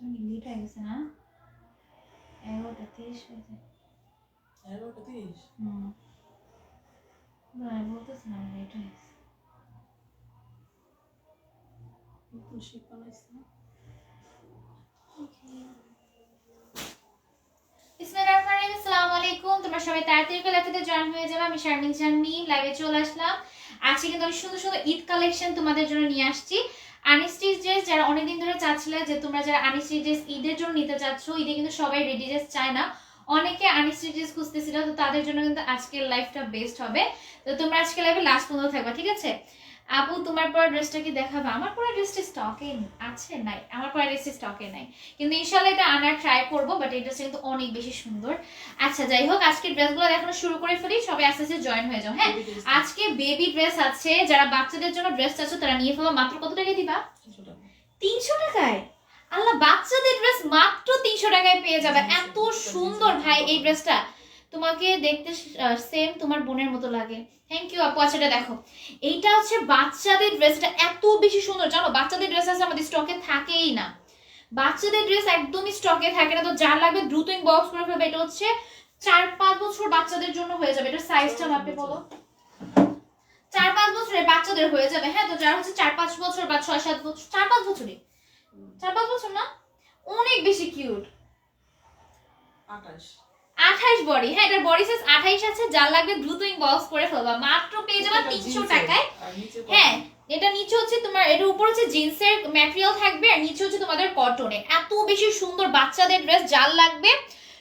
Late হয়ে গেছে না 11:30 বাজে 11:30 বলতেছে না লেট হয়ে গেছে খুশি বানাইছ না আসসালামু আলাইকুম তোমরা সবাই তাড়াতাড়ি করে লাইভে জয়েন হয়ে যাবে আমি শারমিন জান্নি লাইভে চলে আসলাম আজকে কিন্তু আমি সুন্দর সুন্দর ঈদ কালেকশন তোমাদের জন্য নিয়ে আসছি আনস্টিচ ড্রেস যারা অনেকদিন ধরে চাচ্ছিলে যে তোমরা যারা আনস্টিচ ড্রেস ঈদের জন্য নিতে চাচ্ছ ঈদে কিন্তু সবাই রেডি ড্রেস চায় না অনেকে আনস্টিচ ড্রেস খুঁজতেছিল তো তাদের জন্য কিন্তু আজকের লাইভটা বেস্ট হবে তো তোমরা আজকে লাইভে লাস্ট পর্যন্ত থাকবা ঠিক আছে আপু তোমার পরা ড্রেসটা কি দেখাবে আমার পরা ড্রেসটা স্টকে আছে নাই আমার পরা ড্রেসটা স্টকে নাই কিন্তু ইনশাআল্লাহ এটা আনার ট্রাই করব বাট এই ড্রেসটা কিন্তু অনেক বেশি সুন্দর আচ্ছা যাই হোক আজকে ড্রেসগুলো দেখানো শুরু করে ফেলি সবাই আস্তে আস্তে জয়েন হয়ে যাও হ্যাঁ আজকে বেবি ড্রেস আছে যারা বাচ্চাদের জন্য ড্রেস চাচ্ছ তারা নিয়ে ফেলো মাত্র কত টাকায় দিবা 300 টাকায় আল্লাহ বাচ্চাদের ড্রেস মাত্র 300 টাকায় পেয়ে যাবে এত সুন্দর ভাই এই ড্রেসটা তোমাকে দেখতে সেম তোমার বোনের মতো লাগে থ্যাংক ইউ আপু আচ্ছা দেখো এইটা হচ্ছে বাচ্চাদের ড্রেসটা এত বেশি সুন্দর জানো বাচ্চাদের ড্রেস আছে আমাদের স্টকে থাকেই না বাচ্চাদের ড্রেস একদমই স্টকে থাকে না তো যার লাগবে দ্রুত ইনবক্স করে ফেলবে এটা হচ্ছে 4-5 বছর বাচ্চাদের জন্য হয়ে যাবে এটা সাইজটা মাপে বলো 4-5 বছরের বাচ্চাদের হয়ে যাবে হ্যাঁ তো যারা হচ্ছে 4-5 বছর বা 6-7 বছর 4-5 বছরই 4-5 বছর না অনেক বেশি কিউট 28 বডি হ্যাঁ এটার বডি সাইজ 28 আছে যার লাগবে দ্রুত ইনবক্স করে ফেলবা মাত্র পেয়ে যাবে 300 টাকায় হ্যাঁ এটা নিচে হচ্ছে তোমার এর উপর হচ্ছে জিন্সের ম্যাটেরিয়াল থাকবে আর নিচে হচ্ছে তোমাদের কটনে এত বেশি সুন্দর বাচ্চাদের ড্রেস যার লাগবে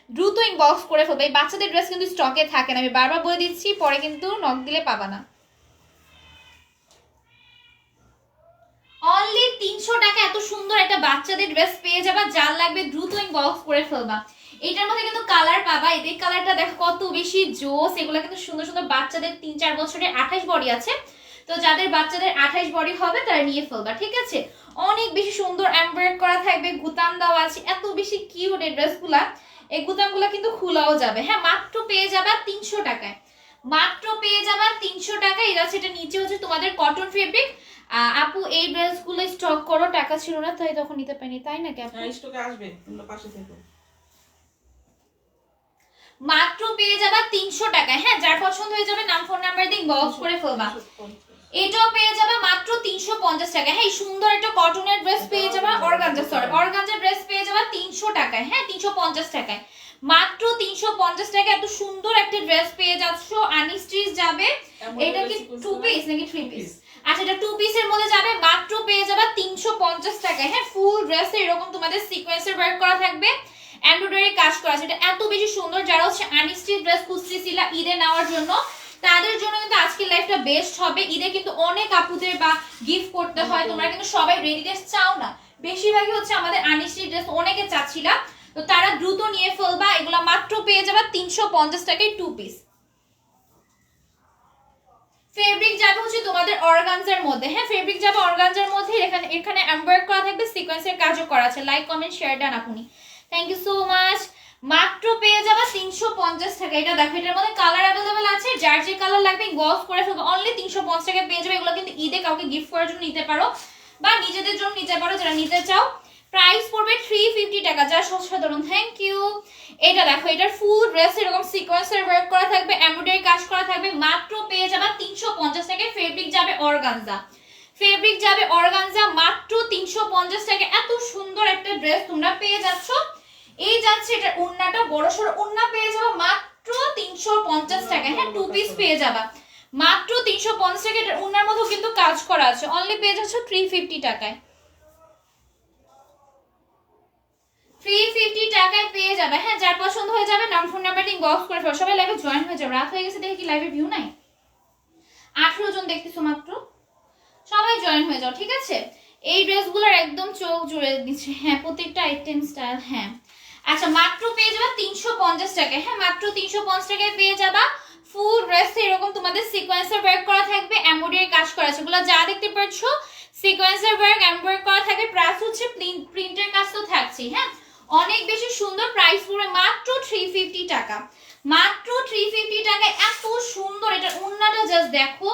দ্রুত ইনবক্স করে ফেলবে এই বাচ্চাদের ড্রেস কিন্তু স্টকে থাকে না আমি বারবার বলে দিচ্ছি পরে কিন্তু নক দিলে পাবা না অনলি 300 টাকা এত সুন্দর একটা বাচ্চাদের ড্রেস পেয়ে যাবা যার লাগবে দ্রুত ইনবক্স করে ফেলবা এটার মধ্যে কিন্তু কালার পাবা এই কালারটা দেখো কত বেশি জোস এগুলো কিন্তু সুন্দর সুন্দর বাচ্চাদের 3-4 বছরের 28 বডি আছে তো যাদের বাচ্চাদের 28 বডি হবে তারা নিয়ে ফেলবা ঠিক আছে অনেক বেশি সুন্দর এমব্রয়ডারি করা থাকবে গুতাম দেওয়া আছে এত বেশি কিউট এই ড্রেসগুলা এই গুতামগুলো কিন্তু খোলাও যাবে হ্যাঁ মাত্র পেয়ে যাবা 300 টাকায় মাত্র পেয়ে যাবা 300 টাকা এটা হচ্ছে এটা নিচে হচ্ছে তোমাদের কটন ফেব্রিক আপু এই ড্রেসগুলো স্টক করো টাকা ছিল না তাই তখন নিতে পাইনি তাই নাকি আপু স্টকে আসবে তোমরা পাশে থেকো মাত্র পেয়ে যাবা 300 টাকায় হ্যাঁ যার পছন্দ হয়ে যাবে নাম ফোন নাম্বার দিয়ে ইনবক্স করে ফেলবা এটাও পেয়ে যাবে মাত্র 350 টাকা হ্যাঁ সুন্দর একটা কটনের ড্রেস পেয়ে যাবে অর্গানজা ড্রেস পেয়ে যাবে 300 টাকায় হ্যাঁ 350 টাকায় মাত্র 350 টাকা এত সুন্দর একটা ড্রেস পেয়ে যাচ্ছো আনস্টিচ যাবে এটা কি 2 পিস নাকি 3 পিস আচ্ছা এটা 2 পিসের মধ্যে যাবে মাত্র পেয়ে যাবে 350 টাকায় হ্যাঁ ফুল ড্রেসে এরকম তোমাদের সিকোয়েন্সের ওয়ার্ক করা থাকবে এমব্রয়ডারি কাজ করা আছে এটা এত বেশি সুন্দর যারা হচ্ছে আনস্টিচ ড্রেস খুঁজতেছিলা ঈদে নেওয়ার জন্য তাদের জন্য কিন্তু আজকের লাইফটা বেস্ট হবে ঈদে কিন্তু অনেক আপুদের বা গিফট করতে হয় তোমরা কিন্তু সবাই রেডি ড্রেস চাও না বেশিরভাগই হচ্ছে আমাদের আনস্টিচ ড্রেস অনেকে চাচ্ছিলা তো তারা দ্রুত নিয়ে ফেলবা এগুলা মাত্র পেয়ে যাবে 350 টাকায় 2 পিস ফেব্রিক যাবে হচ্ছে তোমাদের অর্গানজার মধ্যে হ্যাঁ ফেব্রিক যাবে অর্গানজার মধ্যে এখানে এমব্রয়ডারি করা থাকবে সিকোয়েন্সের কাজও করা আছে লাইক কমেন্ট শেয়ার ডান আপনি থ্যাংক ইউ সো মাচ মাত্র পেয়ে যাবে 350 টাকা এটা দেখো এটার মধ্যে কালার अवेलेबल আছে যার যে কালার লাগবে ইনবক্স করে ফেলবে অনলি 350 টাকায় পেয়ে যাবে এগুলো কিন্তু ঈদে কাউকে গিফট করার জন্য নিতে পারো বা নিজেদের জন্য নিতে পারো যারা নিতে চাও প্রাইস পড়বে 350 টাকা যা সাধারণ থ্যাংক ইউ এটা দেখো এটার ফুল ড্রেস এরকম সিকোয়েন্সের ওয়ার্ক করা থাকবে এমব্রয়ডারি কাজ করা থাকবে মাত্র পেয়ে যাবে 350 টাকায় ফেব্রিক যাবে অর্গানজা মাত্র 350 টাকা এত সুন্দর একটা ড্রেস তোমরা পেয়ে যাচ্ছো এই যাচ্ছে এটা ওন্নাটা বড়সড় ওন্না পেয়ে যাবে মাত্র 350 টাকা হ্যাঁ 2 পিস পেয়ে যাবে মাত্র 350 টাকা এটা ওন্নার মধ্যে কিন্তু কাজ করা আছে অনলি পেয়ে যাচ্ছ 350 টাকায় 350 টাকায় পেয়ে যাবে হ্যাঁ যার পছন্দ হয়ে যাবে নাম ফোন নাম্বার ইনবক্স করে ফেলো সবাই লাইভে জয়েন হয়ে যাবে রাত হয়ে গেছে দেখি কি লাইভে ভিউ নাই 18 জন দেখতেছো মাত্র সবাই জয়েন হয়ে যাও ঠিক আছে এই ড্রেসগুলোর একদম চোখ জুড়ে দিচ্ছে হ্যাঁ প্রত্যেকটা আইটেম স্টাইল হ্যাঁ আচ্ছা মাত্র পেয়ে যাবে 350 টাকায় হ্যাঁ মাত্র 350 টাকায় পেয়ে যাবা ফুল ড্রেস এরকম তোমাদের সিকোয়েন্সের ওয়ার্ক করা থাকবে এমব্রয়ডারি কাজ করা আছে এগুলো যা দেখতে পাচ্ছো সিকোয়েন্সের ওয়ার্ক এমব্রয়ডারি করা থাকবে প্রাইস হচ্ছে প্রিন্টের কাজ তো থাকছে হ্যাঁ অনেক বেশি সুন্দর প্রাইস পড়বে মাত্র 350 টাকা মাত্র 350 টাকায় এত সুন্দর এটা ওন্নাটা জাস্ট দেখো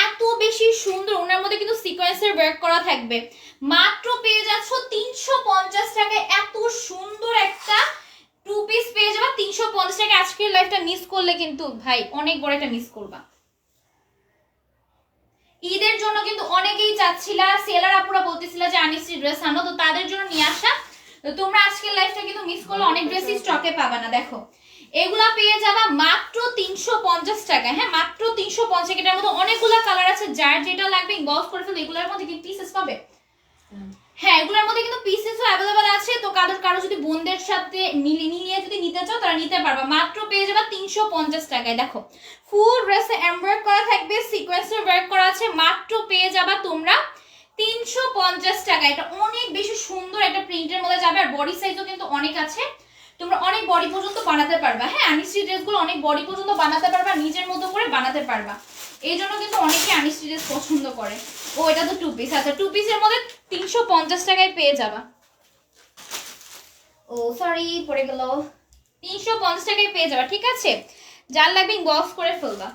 এত বেশি সুন্দর ওনার মধ্যে কিন্তু সিকোয়েন্সের ওয়ার্ক করা থাকবে মাত্র পেয়ে যাচ্ছ 350 টাকায়। এত সুন্দর একটা টু পিস পেয়ে যাবা 350 টাকা। আজকের লাইফটা মিস করলে কিন্তু ভাই অনেক বড় একটা মিস করবা। ঈদের জন্য কিন্তু অনেকেই চাচ্ছিলা, সেলার আপুরা বলতেছিলা যে আনিসি ড্রেস আনো, তো তাদের জন্য নিয়ে আসা। তো তোমরা আজকের লাইফটা কিন্তু মিস করলে, অনেক ড্রেসই স্টকে পাবা না। দেখো এগুলা পেয়ে যাবা মাত্র 350 টাকা। হ্যাঁ মাত্র 350 টাকা। এটার মধ্যে অনেকগুলা কালার আছে, যার যেটা লাগবে ইনবক্স করে ফেলো। এগুলোর মধ্যে কি পিসেস পাবে? হ্যাঁ এগুলোর মধ্যে কিন্তু পিসেসও অ্যাভেলেবল আছে। তো কারো যদি বোনদের সাথে নিয়ে যদি নিতে চাও তারা নিতে পারবা। মাত্র পেয়ে যাবা 350 টাকায়। দেখো ফুল ড্রেসে এমব্রয়ডারি করা থাকবে, সিকোয়েন্সের ওয়ার্ক করা আছে। মাত্র পেয়ে যাবা তোমরা 350 টাকা। এটা অনেক বেশি সুন্দর একটা প্রিন্টের মধ্যে যাবে, আর বডি সাইজও কিন্তু অনেক আছে। তোমরা অনেক বডি পর্যন্ত বানাতে পারবা। হ্যাঁ আনিসি ড্রেসগুলো অনেক বডি পর্যন্ত বানাতে পারবা, নিজের মতো করে বানাতে পারবা। এই জন্য কিন্তু অনেকে আনিসি ড্রেস পছন্দ করে। ও এটা তো টু পিস। আচ্ছা টু পিসের মধ্যে 350 টাকায় পেয়ে যাবা। ও সরি পড়ে গেল। 350 টাকায় পেয়ে যাবা, ঠিক আছে? যার লাগবে ইনবক্স করে ফেলবা।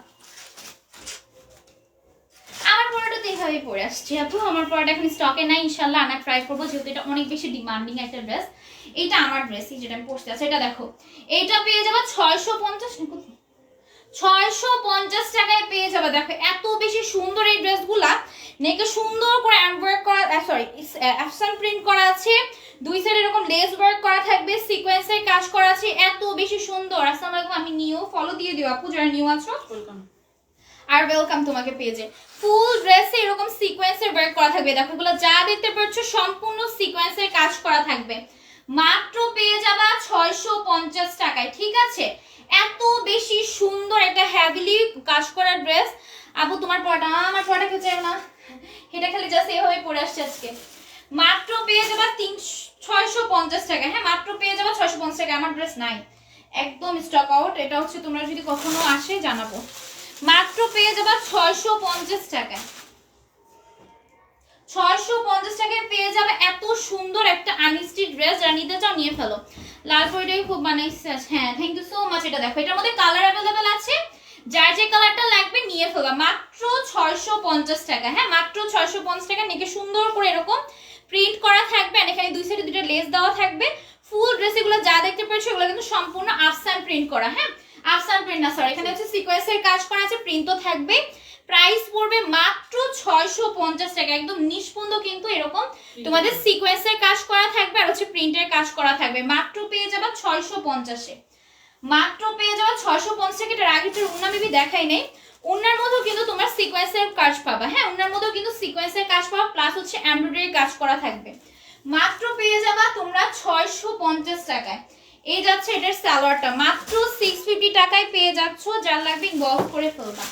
আমার পড়াটা তো এইভাবেই পরে আসছি আপু। আমার পড়াটা এখন স্টকে নাই, ইনশাল্লাহ আনা ট্রাই করবো, যেহেতু এটা অনেক বেশি ডিমান্ডিং একটা ড্রেস। এইটা আমার ড্রেসই, যেটা আমি পরতে আছে। এটা দেখো এইটা পেয়ে যাবা 650 টাকায় পেয়ে যাবে। দেখো এত বেশি সুন্দর এই ড্রেসগুলা, নেকে সুন্দর করে এমব্রয়ডারি করা, সরি অ্যাফসান প্রিন্ট করা আছে। দুই সাইডে এরকম লেস ওয়ার্ক করা থাকবে, সিকোয়েন্সের কাজ করা আছে। এত বেশি সুন্দর। আসসালামু আলাইকুম, আমি নিউ, ফলো দিয়ে দিও আপু যারা নিউ আছো। আর ওয়েলকাম তোমাকে পেজে। ফুল ড্রেসে এরকম সিকোয়েন্সের ওয়ার্ক করা থাকবে। দেখো এগুলো যা দেখতে পাচ্ছ সম্পূর্ণ সিকোয়েন্সের কাজ করা থাকবে। মাত্র পেয়ে যাবা 650 টাকায়, ঠিক আছে? এত বেশি সুন্দর একটা হেভিলি কাজ করা ড্রেস। আপু তোমার পড়াটা, আমার পড়াটা কেউ চাই না, এটা খালি জাস্ট এভাবে পরে আসছে আজকে। মাত্র পেয়ে যাবা 650 টাকা। হ্যাঁ মাত্র পেয়ে যাবা 650 টাকা। আমার ড্রেস নাই, একদম স্টক আউট। এটা হচ্ছে তোমরা যদি কখনো আসে জানাবো। মাত্র পেয়ে যাবা 650 টাকায়। 650 টাকায় পেয়ে যাবে এত সুন্দর একটা আনস্টিচ ড্রেস। যারা নিতে চাও নিয়ে ফেলো। লাল পরিটাই খুব বানাইছে। হ্যাঁ থ্যাংক ইউ সো মাচ। এটা দেখো এটার মধ্যে কালার অ্যাভেলেবেল আছে, যার যে কালারটা লাগবে নিয়ে ফেলো। মাত্র 650 টাকা। হ্যাঁ মাত্র 650 টাকা। নেকে সুন্দর করে এরকম প্রিন্ট করা থাকবে, আর এখানে দুই সাইডে দুটো লেস দেওয়া থাকবে। ফুল ড্রেস এগুলো যা দেখতে পাচ্ছ এগুলো কিন্তু সম্পূর্ণ আফসান প্রিন্ট করা। হ্যাঁ আফসান প্রিন্ট না, সরি, এখানে হচ্ছে সিকোয়েন্সের কাজ করা আছে, প্রিন্টও থাকবে। প্রাইস পড়বে মাত্র 650 টাকা। একদম নিষ্পন্দ কিন্তু এরকম তোমাদের সিকোয়েন্সের কাজ করা থাকবে, আর হচ্ছে প্রিন্টের কাজ করা থাকবে। মাত্র পেয়ে যাবা 650-এ। মাত্র পেয়ে যাবা 650 টাকা। এটার আগেটার উন্না বেবি দেখাই নেই। উন্নার মধ্যেও কিন্তু তোমরা সিকোয়েন্সের কাজ পাবা। হ্যাঁ উন্নার মধ্যেও কিন্তু সিকোয়েন্সের কাজ পাবা, প্লাস হচ্ছে এমব্রয়ডারি কাজ করা থাকবে। মাত্র পেয়ে যাবা তোমরা 650 টাকায়। এই যাচ্ছে এটার সালোয়ারটা, মাত্র 650 টাকায় পেয়ে যাচ্ছ। যার লাগবে ইনবক্স করে ফেলবা।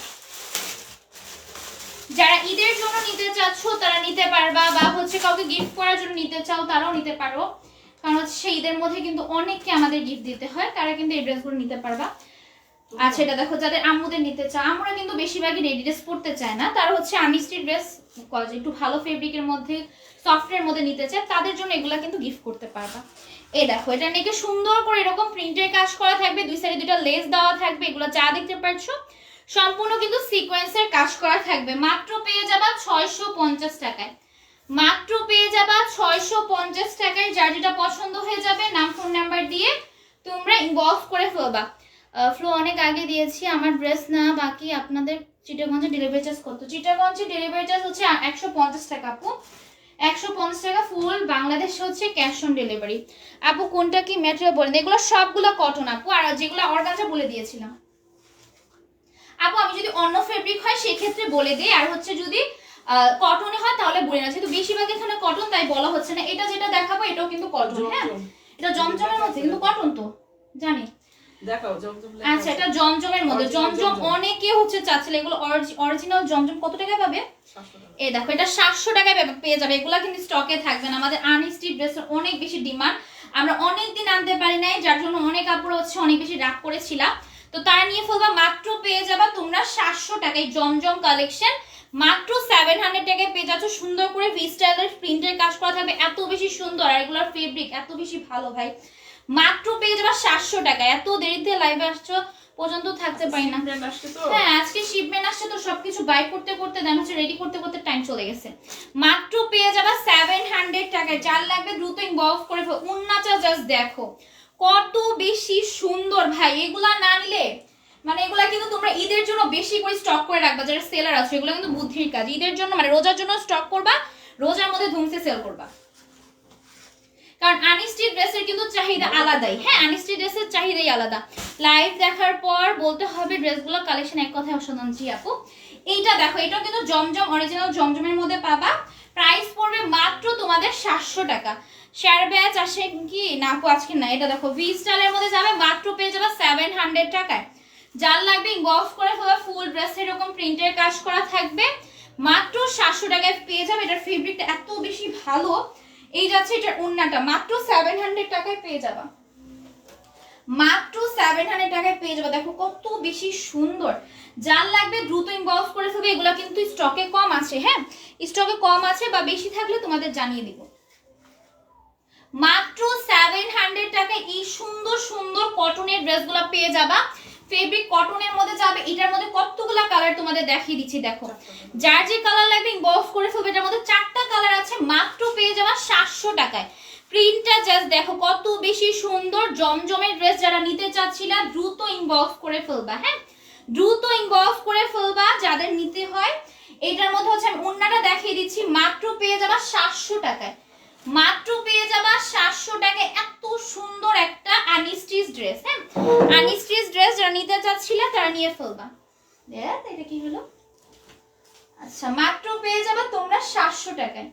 যারা ঈদের জন্য নিতে চাচ্ছ তারা নিতে পারবা, বা হচ্ছে কাউকে গিফট করার জন্য নিতে চাও তারাও নিতে পারো। কারণ হচ্ছে ঈদের মধ্যে কিন্তু অনেককে আমাদের গিফট দিতে হয়, তারা কিন্তু এই ড্রেসগুলো নিতে পারবা। আচ্ছা এটা দেখো যাদের আম্মুদের নিতে চাও, আমরা কিন্তু বেশিরভাগই রেডি ড্রেস পরতে চায় না, তারা হচ্ছে আনস্টি ড্রেস একটু ভালো ফেব্রিকের মধ্যে, সফটের মধ্যে নিতে চায়, তাদের জন্য এগুলা কিন্তু গিফট করতে পারবা। এই দেখো এটা নেকে সুন্দর করে এরকম প্রিন্টের কাজ করা থাকবে, দুই সাইডে দুটো লেস দেওয়া থাকবে। এগুলো যা দেখতে পাচ্ছ সম্পূর্ণ কিন্তু সিকোয়েন্সের কাজ করা থাকবে। মাত্র পেয়ে যাবা 650 টাকায়। মাত্র পেয়ে যাবা 650 টাকায়। যার যেটা পছন্দ হয়ে যাবে নাম ফোন নাম্বার দিয়ে তোমরা ইনবক্স করে ফেলবা। ফ্লো অনেক আগে দিয়েছি, আমার ড্রেস না বাকি। আপনাদের চিটাগঞ্জে ডেলিভারি চার্জ কত? চিটাগঞ্জে ডেলিভারি চার্জ হচ্ছে 150 টাকা আপু। 150 টাকা ফুল বাংলাদেশ হচ্ছে ক্যাশ অন ডেলিভারি। আপু কোনটা কি ম্যাটেরিয়াল বলেন? এগুলো সবগুলো কটন আপু, আর যেগুলো অর্গানজা বলে দিয়েছিলাম আপু। আমি যদি অন্য ফেব্রিক হয় সেক্ষেত্রে বলে দিই, আর হচ্ছে যদি কটনে হয় তাহলে বলে না, যেহেতু বেশিরভাগ এখানে কটন তাই বলা হচ্ছে না। এটা যেটা দেখাবো এটাও কিন্তু কটন। হ্যাঁ এটা জমজমের মধ্যে কিন্তু কটন তো জানি। দেখাও জমজম। আচ্ছা এটা জমজমের মধ্যে, জমজম অনেকে হচ্ছে চাচ্ছিল। এগুলো অরিজিনাল জমজম কত টাকা পাবে? এই দেখো এটা 700 টাকায় পেয়ে যাবে। এগুলা কিন্তু স্টকে থাকবে না। আমাদের আনস্টিচ ড্রেসের অনেক বেশি ডিমান্ড, আমরা অনেক দিন আনতে পারি নাই, যার জন্য অনেক আপুরা হচ্ছে অনেক বেশি রাগ করেছিলাম। তো তারা নিয়ে ফেলবা। মাত্র পেয়ে যাবা তোমরা 700 টাকায় জমজম কালেকশন। মাত্র 700 টাকায় পেয়ে যাচ্ছ। সুন্দর করে ভি স্টাইলের প্রিন্টের কাজ করা থাকবে, এত বেশি সুন্দর, আর এগুলোর ফেব্রিক এত বেশি ভালো ভাই। মাত্র পেয়ে যাবা 700 টাকা। এত দেরিতে লাইভে আসছো, পর্যন্ত থাকতে পারি না। Shipment আসছে তো। হ্যাঁ আজকে শিপমেন্ট আসছে তো সবকিছু বাই করতে করতে দেন হচ্ছে রেডি করতে করতে টাইম চলে গেছে। মাত্র পেয়ে যাবা 700 টাকায়। যার লাগবে দ্রুত ইনবক্স করে ফেলো। উন্নাটা জাস্ট দেখো কত বেশি সুন্দর ভাই, এগুলা না নিলে মানে এগুলা কিন্তু তোমরা ঈদের জন্য বেশি করে স্টক করে রাখবা, যারা সেলার আছে এগুলো কিন্তু বুদ্ধির কাজ। ঈদের জন্য মানে রোজার জন্য স্টক করবা, রোজার মধ্যে ধুমসে সেল করবা, কারণ আনিস্টি ড্রেসের কিন্তু চাহিদা আলাদাই। হ্যাঁ আনিস্টি ড্রেসের চাহিদাই আলাদা। লাইভ দেখার পর বলতে হবে ড্রেসগুলো কালেকশন এক কথায় অসাধারণ। জি আপু এইটা দেখো, এটাও কিন্তু জমজম অরিজিনাল জমজমের মধ্যে পাবা। প্রাইস পড়বে মাত্র তোমাদের 700 টাকা। শেয়ার ব্যাচ আসে কি না আপু আজকে না। এটা দেখো ভি স্টাইলের মধ্যে যাবে, মাত্র পেয়ে যাবে 700 টাকায়। যার লাগবে ইনবক্স করে ফেলো। ফুল ড্রেস এরকম প্রিন্টের কাজ করা থাকবে, মাত্র 700 টাকায় পেয়ে যাবে। এটার ফেব্রিকটা এত বেশি ভালো। এই যাচ্ছে এটার ওন্নাটা, মাত্র 700 টাকায় পেয়ে যাবা। মাত্র 700 টাকায় পেয়ে যাবে। দেখো কত বেশি সুন্দর। যার লাগবে দ্রুত ইনবক্স করে ফেলবে। এগুলো কিন্তু স্টকে কম আছে। হ্যাঁ স্টকে কম আছে বা বেশি থাকলে তোমাদের জানিয়ে দিব। মাত্র 700 টাকায় এই সুন্দর সুন্দর কটনের ড্রেসগুলো পেয়ে যাবা। ফেব্রিক কটনের মধ্যে যাবে। এটার মধ্যে কতগুলা কালার তোমাদের দেখিয়ে দিচ্ছি। দেখো যার যে কালার লাগবে ইনবক্স করে ফেলবে। এটার মধ্যে 4টা কালার আছে, মাত্র পেয়ে যাবা 700 টাকায়। প্রিন্টটা জাস্ট দেখো কত বেশি সুন্দর। জমজমের ড্রেস যারা নিতে চাচ্ছিলা দ্রুত ইনবক্স করে ফেলবা। হ্যাঁ দ্রুত ইনবক্স করে ফেলবা যাদের নিতে হয়। এটার মধ্যে হচ্ছে আমি ওন্নাটা দেখিয়ে দিচ্ছি, মাত্র পেয়ে যাবা 700 টাকায়। মাত্র পেয়ে যাবা 700 টাকায় এত সুন্দর একটা আনিস্টিচ ড্রেস। হ্যাঁ আনিস্টিচ ড্রেস যারা নিতে চাচ্ছিলা তারা নিয়ে ফেলবা। দেখ এটা কি হলো। আচ্ছা মাত্র পেয়ে যাবা তোমরা 700 টাকায়।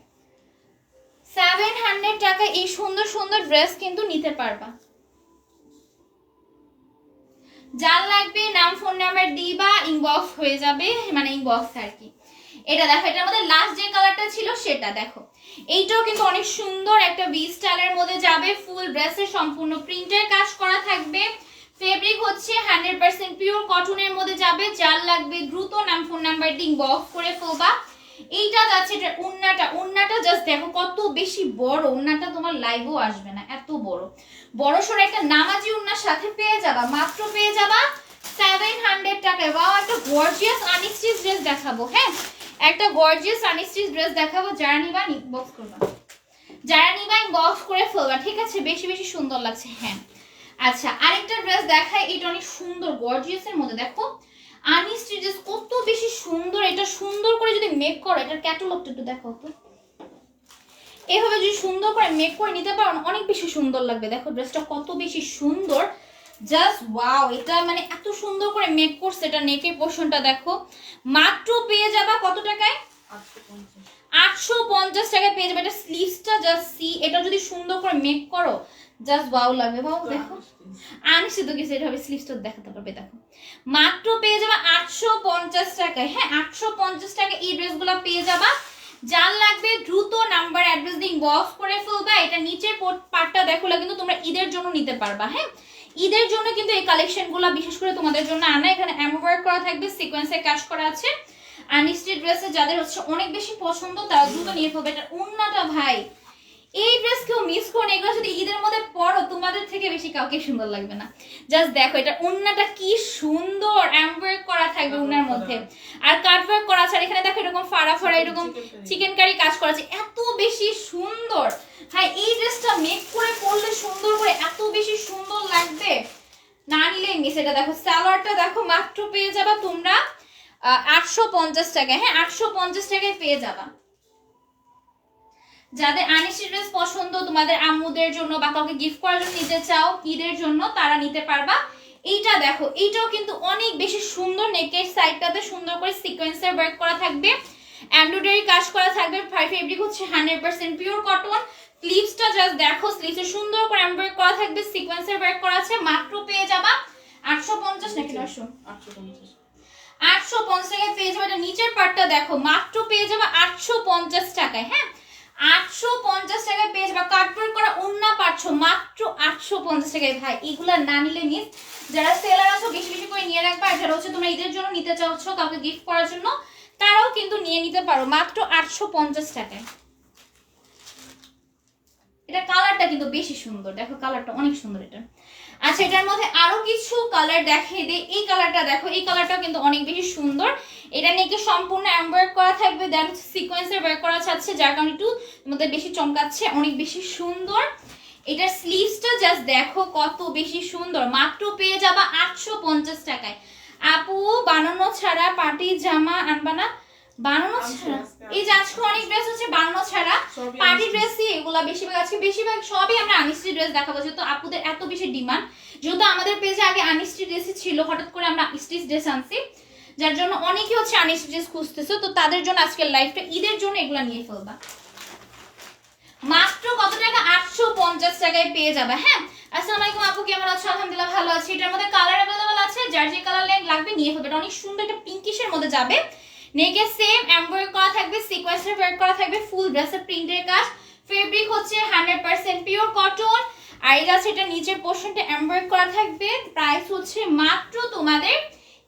700 টাকায় এই সুন্দর সুন্দর ড্রেস কিন্তু নিতে পারবা। যার লাগবে নাম ফোন নাম্বার দিবা, ইনবক্স হয়ে যাবে, মানে ইনবক্স আর কি। এটা দেখো এটার মধ্যে লাস্ট যে কালারটা ছিল সেটা দেখো। এইটাও কিন্তু অনেক সুন্দর একটা ভি স্টাইলের মধ্যে যাবে। ফুল ড্রেসে সম্পূর্ণ প্রিন্টের কাজ করা থাকবে। ফেব্রিক হচ্ছে 100% পিওর কটনের মধ্যে যাবে। যার লাগবে দ্রুত নাম ফোন নাম্বার দিয়ে ইনবক্স করে ফেলবা। এইটা যাচ্ছে এটা উন্নাটা জাস্ট দেখো কত বেশি বড়। উন্নাটা তোমার লাইভও আসবে না, এত বড়। বড় সড়ো একটা নামাজি উন্নার সাথে পেয়ে যাবা। মাত্র পেয়ে যাবা 700 টাকায়। ওয়াও একটা গর্জিয়াস আনস্টিচ ড্রেস দেখাবো। হ্যাঁ একটা গর্জিয়াস আনস্টিচ ড্রেস দেখাবো। যারা নিবা ইনবক্স করবা, যারা নিবা ইনবক্স করে ফেলবা। ঠিক আছে বেশি বেশি সুন্দর লাগছে। হ্যাঁ আচ্ছা আরেকটা ড্রেস দেখাই। এটা অনেক সুন্দর গর্জিয়াসের মধ্যে। দেখো আনস্টিচ ড্রেস কত বেশি সুন্দর। এটা সুন্দর করে যদি মেক করো, এটার ক্যাটালগটা একটু দেখো তো। এভাবে যদি সুন্দর করে মেক করে নিতে পারো অনেক বেশি সুন্দর লাগবে। দেখো ড্রেসটা কত বেশি সুন্দর, জাস্ট ওয়াও। এটা মানে এত সুন্দর করে মেক করছে। এটা নেকের পোরশনটা দেখো। মাত্র পেয়ে যাবা কত টাকায়? 850 টাকায় পেয়ে যাবে। এটা স্লিভসটা জাস্ট সি। এটা যদি সুন্দর করে মেক করো জাস্ট ওয়াও লাগবে। ওয়াও দেখো আনছি তো কিছু, এটা হবে স্লিভসটা দেখাতে পারবে। দেখো মাত্র পেয়ে যাবা 850 টাকায়। হ্যাঁ 850 টাকায় এই ড্রেসগুলো পেয়ে যাবা। যার লাগবে দ্রুত নাম্বার অ্যাড্রেস দিয়ে ইনবক্স করে ফেলবা। এটা নিচের পার্টটা দেখো কিন্তু তোমরা ঈদের জন্য নিতে পারবা। হ্যাঁ ঈদের জন্য কিন্তু এই কালেকশনগুলো বিশেষ করে তোমাদের জন্য আনা। এখানে এমব্রয়ডারি করা থাকবে, সিকোয়েন্সে কাজ করা আছে। আনস্টি ড্রেসে যাদের হচ্ছে অনেক বেশি পছন্দ তারা দ্রুত নিয়ে ফেলবে। এটা ওন্নাটা ভাই এই ড্রেস কেউ মিস করো। এগুলো যদি ঈদের মধ্যে পরো তোমাদের থেকে বেশি কাউকে সুন্দর লাগবে না। জাস্ট দেখো এটা ওন্নাটা কি সুন্দর এমব্রয়ডারি করা থাকবে ওন্নার মধ্যে, আর কাটওয়ার্ক করা আছে। আর এখানে দেখো এরকম ফাড়া ফাড়া এরকম চিকেন কারি কাজ করা আছে, এত বেশি সুন্দর। হ্যাঁ এই ড্রেসটা মেক করে পরলে সুন্দর করে এত বেশি সুন্দর লাগবে, না নিলেই মিস। এটা দেখো সালোয়ারটা দেখো, মাত্র পেয়ে যাবা তোমরা 850 টাকায়। হ্যাঁ 850 টাকায় পেয়ে যাবা। যাদের আনিসি ড্রেস পছন্দ তোমাদের আম্মুদের জন্য বা কাউকে গিফট করার জন্য নিতে চাও ঈদের জন্য, তারা নিতে পারবা। এইটা দেখো এইটাও কিন্তু অনেক বেশি সুন্দর। নেকের সাইডটাতে সুন্দর করে সিকোয়েন্সের ওয়ার্ক করা থাকবে, এমব্রয়ডারি কাজ করা থাকবে। ফেব্রিক হচ্ছে 100% পিওর কটন। স্লিভসটা জাস্ট দেখো, স্লিভসে সুন্দর করে এমব্রয়ডারি করা থাকবে, সিকোয়েন্সের ওয়ার্ক করা আছে। মাত্র পেয়ে যাবা 850 নাকি 900? 850 টাকায় পেয়ে যাবে। এটা নিচের পার্টটা দেখো, মাত্র পেয়ে যাবে 850 টাকায়। হ্যাঁ 850 টাকায় পেয়ে যাবে। কাটওয়ার্ক করা ওন্না পাচ্ছ মাত্র 850 টাকায়। ভাই এগুলা না নিলে মিস। যারা সেলার আছো বেশি বেশি করে নিয়ে রাখবা। আর যারা হচ্ছে তোমরা ঈদের জন্য নিতে চাচ্ছ কাউকে গিফট করার জন্য, তারাও কিন্তু নিয়ে নিতে পারো মাত্র 850 টাকায়। এটা কালারটা কিন্তু বেশি সুন্দর। দেখো কালারটা অনেক সুন্দর। এটা আচ্ছা এটার মধ্যে আরো কিছু কালার দেখিয়ে দিই। এই কালারটা দেখো, এই কালারটাও কিন্তু অনেক বেশি সুন্দর। এটা নিয়ে সম্পূর্ণ এমব্রয়ডারি করা থাকবে, দেন সিকোয়েন্সের ওয়ার্ক করা আছে, যার কারণে একটু তোমাদের বেশি চমকাচ্ছে, অনেক বেশি সুন্দর। এটার স্লিভসটা জাস্ট দেখো কত বেশি সুন্দর, মাত্র পেয়ে যাবা 850 টাকায়। আপু বানানো ছাড়া পার্টি জামা আনবা না? বানানো ছাড়া এই যে আজকে অনেক ড্রেস হচ্ছে বানানো ছাড়া, পার্টি ড্রেসই এগুলা বেশিরভাগ, আজকে বেশিরভাগ সবই আমরা আনস্টিচ ড্রেস দেখাবো, যেহেতু আপুদের এত বেশি ডিমান্ড। যেহেতু আমাদের পেজে আগে আনস্টিচ ড্রেসই ছিল, হঠাৎ করে আমরা স্টিচ ড্রেস আনছি, যার জন্য অনেকে হচ্ছে আনস্টিচ ড্রেস খুঁজতেছে, তো তাদের জন্য আজকের লাইফটা ঈদের জন্য এগুলা নিয়ে ফেলবা। মাত্র কত টাকা? 850 টাকায় পেয়ে যাবে। হ্যাঁ, আসসালামু আলাইকুম আপু, কেমন আছো? আলহামদুলিল্লাহ ভালো আছি। এটার মধ্যে কালার अवेलेबल আছে, যার যে কালার লাগবে নিয়ে ফেলবে। এটা অনেক সুন্দর একটা পিঙ্কিশের মধ্যে যাবে। নেকে সেম এমব্রয়ডারি করা থাকবে, সিকোয়েন্সের ওয়ার্ক করা থাকবে, ফুল ড্রেসের প্রিন্টের কাজ। ফেব্রিক হচ্ছে 100% পিওর কটন। আর এটা আছে, এটা নিচের পোরশনটা এমব্রয়ডারি করা থাকবে। প্রাইস হচ্ছে মাত্র তোমাদের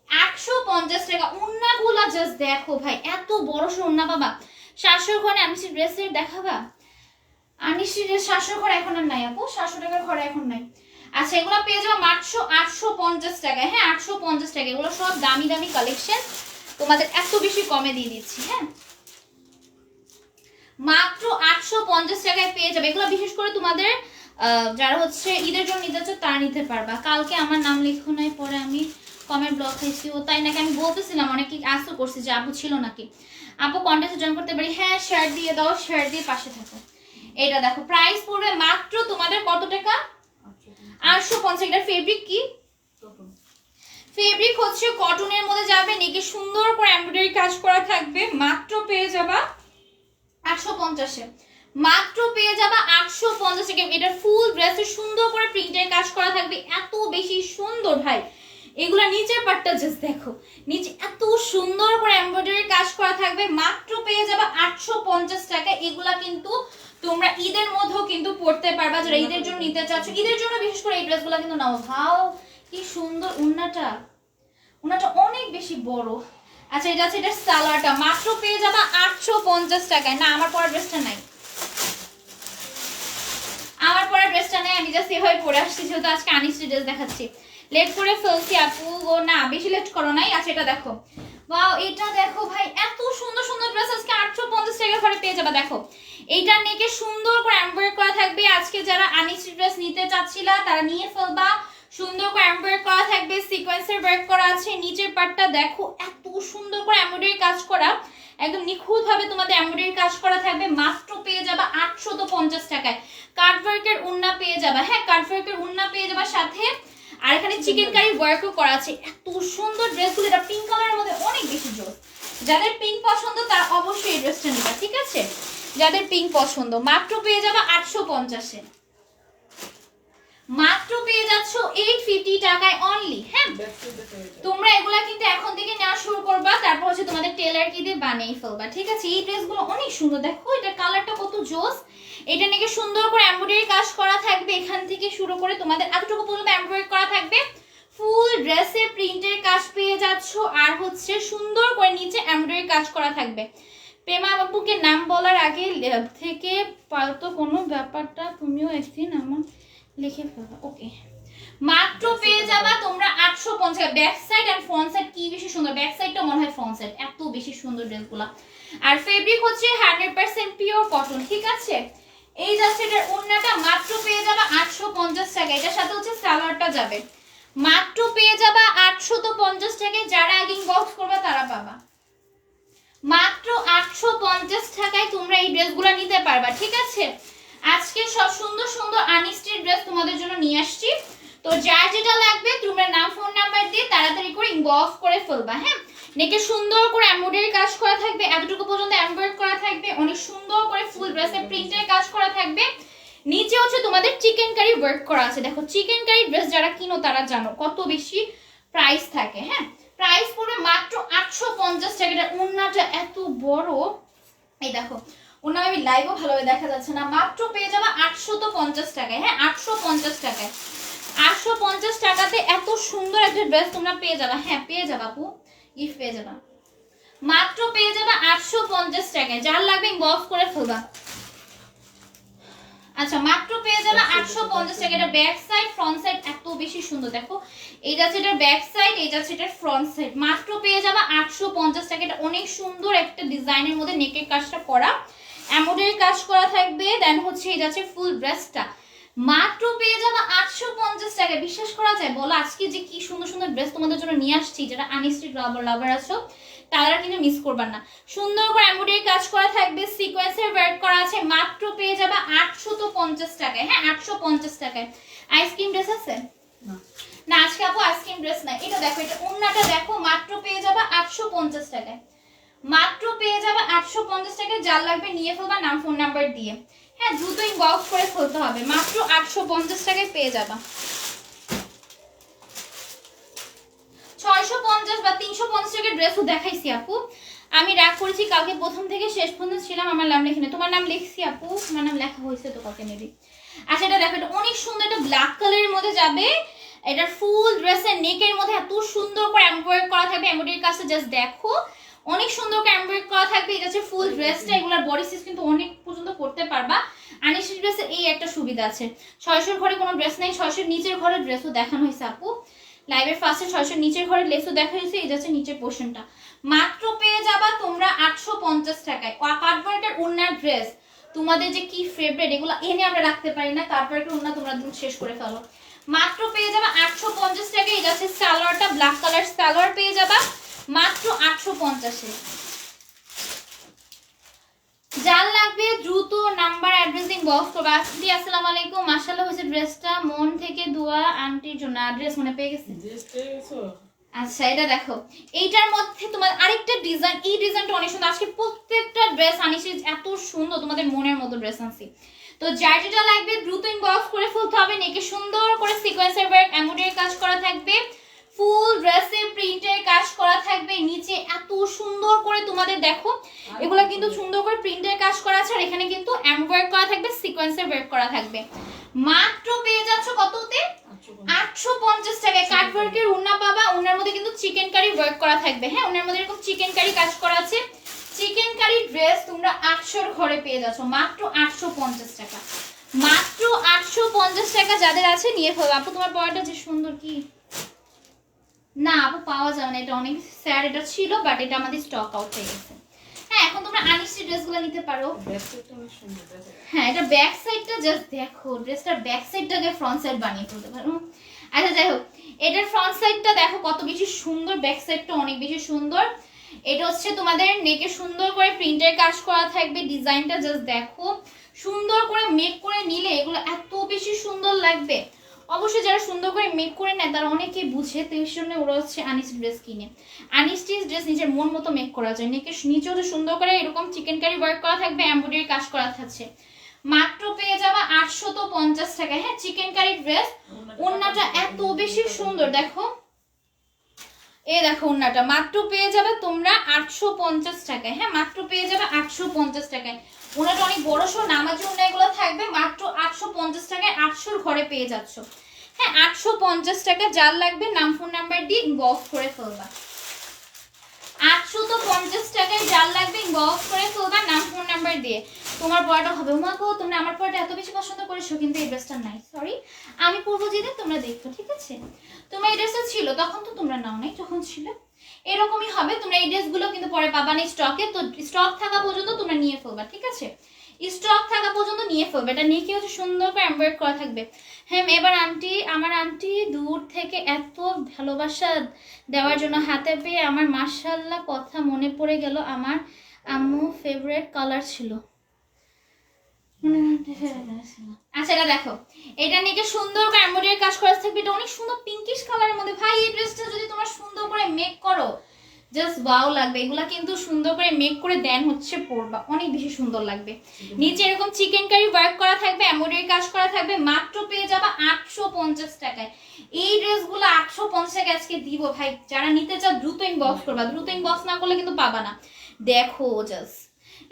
850 টাকা। ওন্নাগুলা জাস্ট দেখো ভাই, এত বড় সর ওন্না বাবা। 700 ঘরে আমি ড্রেসের দেখাবা? আনিসির 700 ঘর এখন আর নাই আপু, 700 টাকার ঘরে এখন নাই। আচ্ছা এগুলো পেয়ে যাবো মাত্র 850 টাকায়। হ্যাঁ 850 টাকা, এগুলো সব দামি দামি কালেকশন, তোমাদের এত বেশি কমে দিয়ে দিচ্ছি। হ্যাঁ মাত্র 850 টাকায় পেয়ে যাবে এগুলো। বিশেষ করে তোমাদের যারা হচ্ছে ঈদের জন্য নিতে চাচ্ছ তারা নিতে পারবা। কালকে আমার নাম লেখো নাই, পরে আমি কমেন্ট ব্লক খাইছি, ও তাই নাকি? আমি বলতেছিলাম অনেকে আশা করছি যে আপু ছিল নাকি। আপু কন্টেস্টে জয়েন করতে পারি? হ্যাঁ শেয়ার দিয়ে দাও, শেয়ার দিয়ে পাশে থাকো। এটা দেখো প্রাইস পড়বে মাত্র তোমাদের কত টাকা? 850। এটা ফেব্রিক কি? ফেব্রিক হচ্ছে কটনের মধ্যে যাবে, নেকে সুন্দর করে এমব্রয়ডারি কাজ করা থাকবে। মাত্র পেয়ে যাবা 850 এ, মাত্র পেয়ে যাবা 850 টাকা। এটা ফুল ড্রেসে সুন্দর করে প্রিন্টের কাজ করা থাকবে, এত বেশি সুন্দর ভাই। এগুলা নিচের পাটটা জাস্ট দেখো, নিচে এত সুন্দর করে এমব্রয়ডারি কাজ করা থাকবে। মাত্র পেয়ে যাবা 850 টাকা। এগুলা কিন্তু তোমরা ঈদের মধ্যেও কিন্তু পড়তে পারবা, যারা ঈদের জন্য নিতে চাচ্ছ। ঈদের জন্য বিশেষ করে এই ড্রেসগুলো কিন্তু নাও। ভাও কি সুন্দর উন্নাটা, উন্নাটা অনেক বেশি বড়। আচ্ছা এটা আছে, এটা সালোয়ারটা মাত্র পেয়ে যাবা 850 টাকায়। না আমার পরা ড্রেসটা নাই, আমার পরা ড্রেসটা নাই, আমি জাস্ট এভাবে পরে আসছি, যেহেতু আজকে আনিসি ড্রেস দেখাচ্ছি। লেট করে ফেলছি আপু গো, না বেশি লেট করো নাই। আচ্ছা এটা দেখো, ওয়াও এটা দেখো ভাই, এত সুন্দর সুন্দর ড্রেস আজকে 850 টাকা ঘরে পেয়ে যাবে। দেখো এইটা নেকে সুন্দর করে এমব্রয়ডারি করা থাকবে। আজকে যারা আনিসি ড্রেস নিতে চাচ্ছিলা তারা নিয়ে ফেলবা। সুন্দর করে এমব্রয়ডারি করা থাকবে, সিকোয়েন্সের ওয়ার্ক করা আছে। নিচের পাটটা দেখো এত সুন্দর করে এমব্রয়ডারি কাজ করা, একদম নিখুঁত ভাবে তোমাদের এমব্রয়ডারি কাজ করা থাকবে। মাত্র পেয়ে যাবা 850 টাকায়। কাটওয়ার্কের উন্না পেয়ে যাবা। হ্যাঁ কাটওয়ার্কের উন্না পেয়ে যাবা সাথে। আর এখানে চিকেন কারি ওয়ার্কও করা আছে। এত সুন্দর ড্রেসগুলো, এটা পিঙ্ক কালারের মধ্যে অনেক বেশি জোর। যাদের পিঙ্ক পছন্দ তারা অবশ্যই এই ড্রেসটা নিবা, ঠিক আছে? যাদের পিঙ্ক পছন্দ মাত্র পেয়ে যাবা 850 এ। মাত্র পেয়ে যাচ্ছ 850 টাকায় অনলি। হ্যাঁ তোমরা এগুলা কিন্তু এখন থেকে নেওয়া শুরু করবা, তারপর হচ্ছে তোমাদের টেলার কি দিয়ে বানিয়ে ফেলবা, ঠিক আছে? এই ড্রেসগুলো অনেক সুন্দর, দেখো এটা কালারটা কত জোস। এটা নাকি সুন্দর করে এমব্রয়ডারি কাজ করা থাকবে, এখান থেকে শুরু করে তোমাদের এতটুকু পর্যন্ত এমব্রয়ডারি করা থাকবে। ফুল ড্রেসে প্রিন্টের কাজ পেয়ে যাচ্ছ, আর হচ্ছে সুন্দর করে নিচে এমব্রয়ডারি কাজ করা থাকবে। প্রেমা বাবুকে নাম বলার আগে থেকে পালতো কোনো ব্যাপারটা তুমিও একদিন আমার লিখে ফেলবা। ওকে মাত্র পেয়ে যাবা তোমরা 850। ব্যাক সাইড আর ফ্রন্ট সাইড কি বেশি সুন্দর, ব্যাক সাইডটা মনে হয় ফ্রন্ট সাইড, এত বেশি সুন্দর ড্রেসগুলো। আর ফেব্রিক হচ্ছে 100% পিওর কটন, ঠিক আছে? এই যাচ্ছে এটার ওড়নাটা, মাত্র পেয়ে যাবা 850 টাকা। এটার সাথে হচ্ছে সালোয়ারটা যাবে, মাত্র পেয়ে যাবা 850 টাকায়। যারা আগে ইনবক্স করবে তারা পাবা। মাত্র 850 টাকায় তোমরা এই ড্রেসগুলো নিতে পারবা, ঠিক আছে? আজকে সব সুন্দর সুন্দর আনস্টিচ ড্রেস তোমাদের জন্য নিয়ে আসছি। তো যার যেটা লাগবে তোমরা নাম ফোন নাম্বার দিয়ে তাড়াতাড়ি করে ইনবক্স করে ফেলবা। হ্যাঁ নেকে সুন্দর করে এমব্রয়ডারি কাজ করা থাকবে, এতটুকু পর্যন্ত এমব্রয়ডারি করা থাকবে, অনেক সুন্দর করে ফুল ড্রেসে প্রিন্টের কাজ করা থাকবে। নিচে হচ্ছে তোমাদের চিকেন কারি ওয়ার্ক করা আছে। দেখো চিকেন কারি ড্রেস যারা কিনো তারা জানো কত বেশি প্রাইস থাকে। হ্যাঁ প্রাইস পড়বে মাত্র 850 টাকা। এটা ওড়নাটা এত বড়, এই দেখো ওনা আমি লাইভও ভালোভাবে দেখা যাচ্ছে না। মাত্র পেয়ে যাবা 850 টাকায়। হ্যাঁ 850 টাকায়, 850 টাকাতে এত সুন্দর একটা ড্রেস তোমরা পেয়ে যাবা। হ্যাঁ পেয়ে যাবা আপু, গিফট পেয়ে যাবা। মাত্র পেয়ে যাবা 850 টাকায়। যার লাগবে ইনবক্স করে ফেলবা। আচ্ছা মাত্র পেয়ে যাবে 850 টাকা। এটা ব্যাক সাইড ফ্রন্ট সাইড এত বেশি সুন্দর, দেখো এই যাচ্ছে এটার ব্যাক সাইড, এই যাচ্ছে এটার ফ্রন্ট সাইড, মাত্র পেয়ে যাবে 850 টাকা। এটা অনেক সুন্দর একটা ডিজাইনের মধ্যে নেকের কাজটা করা, এমব্রয়ডারি কাজ করা থাকবে, দেন হচ্ছে এই যাচ্ছে ফুল ড্রেসটা, মাত্র পেয়ে যাবে 850 টাকা। বিশ্বাস করা যায় বলো? আজকে যে কি সুন্দর সুন্দর ড্রেস তোমাদের জন্য নিয়ে আসছি, যারা আনস্টিচ লাভার আছো তারা কিন্তু মিস করবেন না। সুন্দর করে এমব্রয়ডারি কাজ করা থাকবে, সিকোয়েন্সের ওয়ার্ক করা আছে, মাত্র পেয়ে যাবে 850 টাকায়। হ্যাঁ 850 টাকায়। আইসক্রিম ড্রেস আছে না না আজকে আপু আইসক্রিম ড্রেস নাই। এটা দেখো, এটা ওন্নাটা দেখো, মাত্র পেয়ে যাবে 850 টাকায়, মাত্র পেয়ে যাবে 850 টাকায়। যার লাগবে নিয়ে ফেলবা নাম ফোন নাম্বার দিয়ে। হ্যাঁ দ্রুত ইনবক্স করে ফেলতে হবে, মাত্র 850 টাকায় পেয়ে যাবা। 650 বা 350 টাকার ড্রেসও দেখাইছি আপু, আমি রাগ করেছি কালকে প্রথম থেকে শেষ পর্যন্ত ছিলাম, আমার নাম লিখে নেই। তোমার নাম লিখছি আপু, তোমার নাম লেখা হয়েছে তো কালকে মেবি। আচ্ছা এটা দেখো, এটা অনেক সুন্দর, এটা ব্ল্যাক কালারের মধ্যে যাবে, এটা ফুল ড্রেসের নেকের মধ্যে এত সুন্দর করে এমব্রয়ডারি করা থাকবে, এমব্রয়ডারির কাজটা জাস্ট দেখো, অনেক সুন্দর করে এমব্রয়ডারি করা থাকবে। এটা হচ্ছে ফুল ড্রেসটা, এগুলার বডি সাইজ কিন্তু অনেক পর্যন্ত করতে পারবা। আনিশি ড্রেসের এই একটা সুবিধা আছে, 600 ঘরে কোনো ড্রেস নেই, 600 নিচের ঘরে ড্রেসও দেখানো হয়েছে আপু লাইভের ফার্স্টে, 600 নিচের ঘরে লেসও দেখা হয়েছে, এই যাচ্ছে নিচের পোর্শনটা, মাত্র পেয়ে যাবা তোমরা 850 টাকায়। কার্ডবোর্ডের ওন্নার ড্রেস তোমাদের যে কি ফেভারিট, এগুলো এনে আমরা রাখতে পারি না, কার্ডবোর্ডের ওন্না তোমরা দিন শেষ করে ফেলো, মাত্র পেয়ে যাবা 850 টাকায়। এই যাচ্ছে সালোয়ারটা, ব্ল্যাক কালার সালোয়ার পেয়ে যাবা মাত্র 850-এ। যার লাগবে দ্রুত নাম্বার অ্যাড্রেস ইনবক্স করবে। আন্টি আসসালামু আলাইকুম, মাশাআল্লাহ হয়েছে ড্রেসটা, মন থেকে দোয়া আন্টির জন্য। অ্যাড্রেস মনে পেয়ে গেছে? ড্রেস পেয়ে গেছো? আচ্ছা এটা দেখো, এইটার মধ্যে তোমার আরেকটা ডিজাইন, এই ডিজাইনটা অনেক সুন্দর। আজকে প্রত্যেকটা ড্রেস আনিছি এত সুন্দর, তোমাদের মনের মতো ড্রেস আনছি। তো যার যেটা লাগবে দ্রুত ইনবক্স করে ফেলতে হবে। নেকে সুন্দর করে সিকোয়েন্সের ওয়ার্ক এমব্রয়ডারি কাজ করা থাকবে, ফুল ড্রেসে প্রিন্টের কাজ করা থাকবে, নিচে এত সুন্দর করে তোমাদের দেখো, এগুলো কিন্তু সুন্দর করে প্রিন্টের কাজ করা আছে, আর এখানে কিন্তু এমব্রয়ডারি করা থাকবে, সিকোয়েন্সের ওয়ার্ক করা থাকবে, মাত্র পেয়ে যাচ্ছ কততে? 850 টাকায়। কাটওয়ার্কের ওন্না পাবা, ওন্নার মধ্যে কিন্তু চিকেন কারি ওয়ার্ক করা থাকবে। হ্যাঁ ওন্নার মধ্যে এরকম চিকেন কারি কাজ করা আছে, চিকেন কারি ড্রেস তোমরা 800 এর ঘরে পেয়ে যাচ্ছ মাত্র 850 টাকা, মাত্র 850 টাকা। যাদের আছে নিয়ে ফেলো। আপু তোমার পরাটা যে সুন্দর, কি না আপু পাওয়া যাবে না, এটা অনেক স্যার, এটা ছিল বাট এটা আমাদের স্টক আউট হয়ে গেছে। হ্যাঁ এখন তোমরা আনিসি ড্রেসগুলো নিতে পারো। ব্যাক সাইডটা অনেক সুন্দর দেখো। হ্যাঁ এটা ব্যাক সাইডটা জাস্ট দেখো, ড্রেসটার ব্যাক সাইডটাকে ফ্রন্ট সাইড বানিয়ে ফেলতে পারো। আচ্ছা যাই হোক, এটার ফ্রন্ট সাইডটা দেখো কত বেশি সুন্দর, ব্যাক সাইডটা অনেক বেশি সুন্দর। এটা হচ্ছে তোমাদের নেকে সুন্দর করে প্রিন্টের কাজ করা থাকবে, ডিজাইনটা জাস্ট দেখো, সুন্দর করে মেক করে নিলে এগুলো এত বেশি সুন্দর লাগবে। অবশ্যই যারা সুন্দর করে মেক করে নেয় তারা অনেকেই বুঝে, তো এই জন্য ওরা হচ্ছে আনিস ড্রেস কিনে। আনিস্টিচ ড্রেস নিজের মন মতো মেক করা যায়, নেকে নিচেও তো সুন্দর করে এরকম চিকেন কারি ওয়ার্ক করা থাকবে, এমব্রয়ডারি কাজ করা থাকছে, মাত্র পেয়ে যাবা 850 টাকা। হ্যাঁ চিকেন কারি ড্রেস, ওন্নাটা এত বেশি সুন্দর দেখো, এই দেখো ওন্নাটা মাত্র পেয়ে যাবে তোমরা 850 টাকায়। হ্যাঁ মাত্র পেয়ে যাবে 850 টাকায়। ওনাটা অনেক বড় সড় নামাজি ওন্না এগুলো থাকবে, মাত্র 850 টাকায় 800 ঘরে পেয়ে যাচ্ছ। হ্যাঁ 850 টাকা। যার লাগবে নাম ফোন নাম্বার দিয়ে ইনবক্স করে ফেলবা। 850 টাকায় যার লাগবে ইনবক্স করে ফেলবা নাম ফোন নাম্বার দিয়ে। তোমার পড়াটা হবে উমা গো, তোমরা আমার পড়াটা এত বেশি পছন্দ করেছো কিন্তু এই ড্রেসটা নাই, সরি আমি পরবো যেদিন তোমরা দেখো, ঠিক আছে? তোমার এই ড্রেসটা ছিল তখন তো তোমরা নাও নাই, যখন ছিল এরকমই হবে। তোমরা এই ড্রেসগুলো কিন্তু পরে পাবা না স্টকে, তো স্টক থাকা পর্যন্ত তোমরা নিয়ে ফেলবা, ঠিক আছে? স্টক থাকা পর্যন্ত নিয়ে ফেলবে। এটা নিয়ে কি হচ্ছে সুন্দর করে এমব্রয়ডারি করা থাকবে। হ্যাঁ এবার আন্টি, আমার আন্টি দূর থেকে এত ভালোবাসা দেওয়ার জন্য হাতে পেয়ে আমার মাশাআল্লাহ কথা মনে পড়ে গেল, আমার আম্মু ফেভারিট কালার ছিল। আচ্ছা এটা দেখো, এটা নিয়ে সুন্দর করে এমব্রয়ডারি কাজ করা থাকবে, এটা অনেক সুন্দর পিঙ্কিশ কালারের মধ্যে। ভাই এই ড্রেসটা যদি তোমরা সুন্দর করে মেক করো জাস্ট ওয়াও লাগবে। এগুলা কিন্তু সুন্দর করে মেক করে দেন হচ্ছে পরবা, অনেক বেশি সুন্দর লাগবে। নিচে এরকম চিকেন কারি ওয়ার্ক করা থাকবে, এমব্রয়ডারি কাজ করা থাকবে, মাত্র পেয়ে যাবা 850 টাকায়। এই ড্রেসগুলো 850 টাকা আজকে দিব ভাই, যারা নিতে চাও দ্রুত ইনবক্স করবা, দ্রুত ইনবক্স না করলে কিন্তু পাবা না। দেখো জাস্ট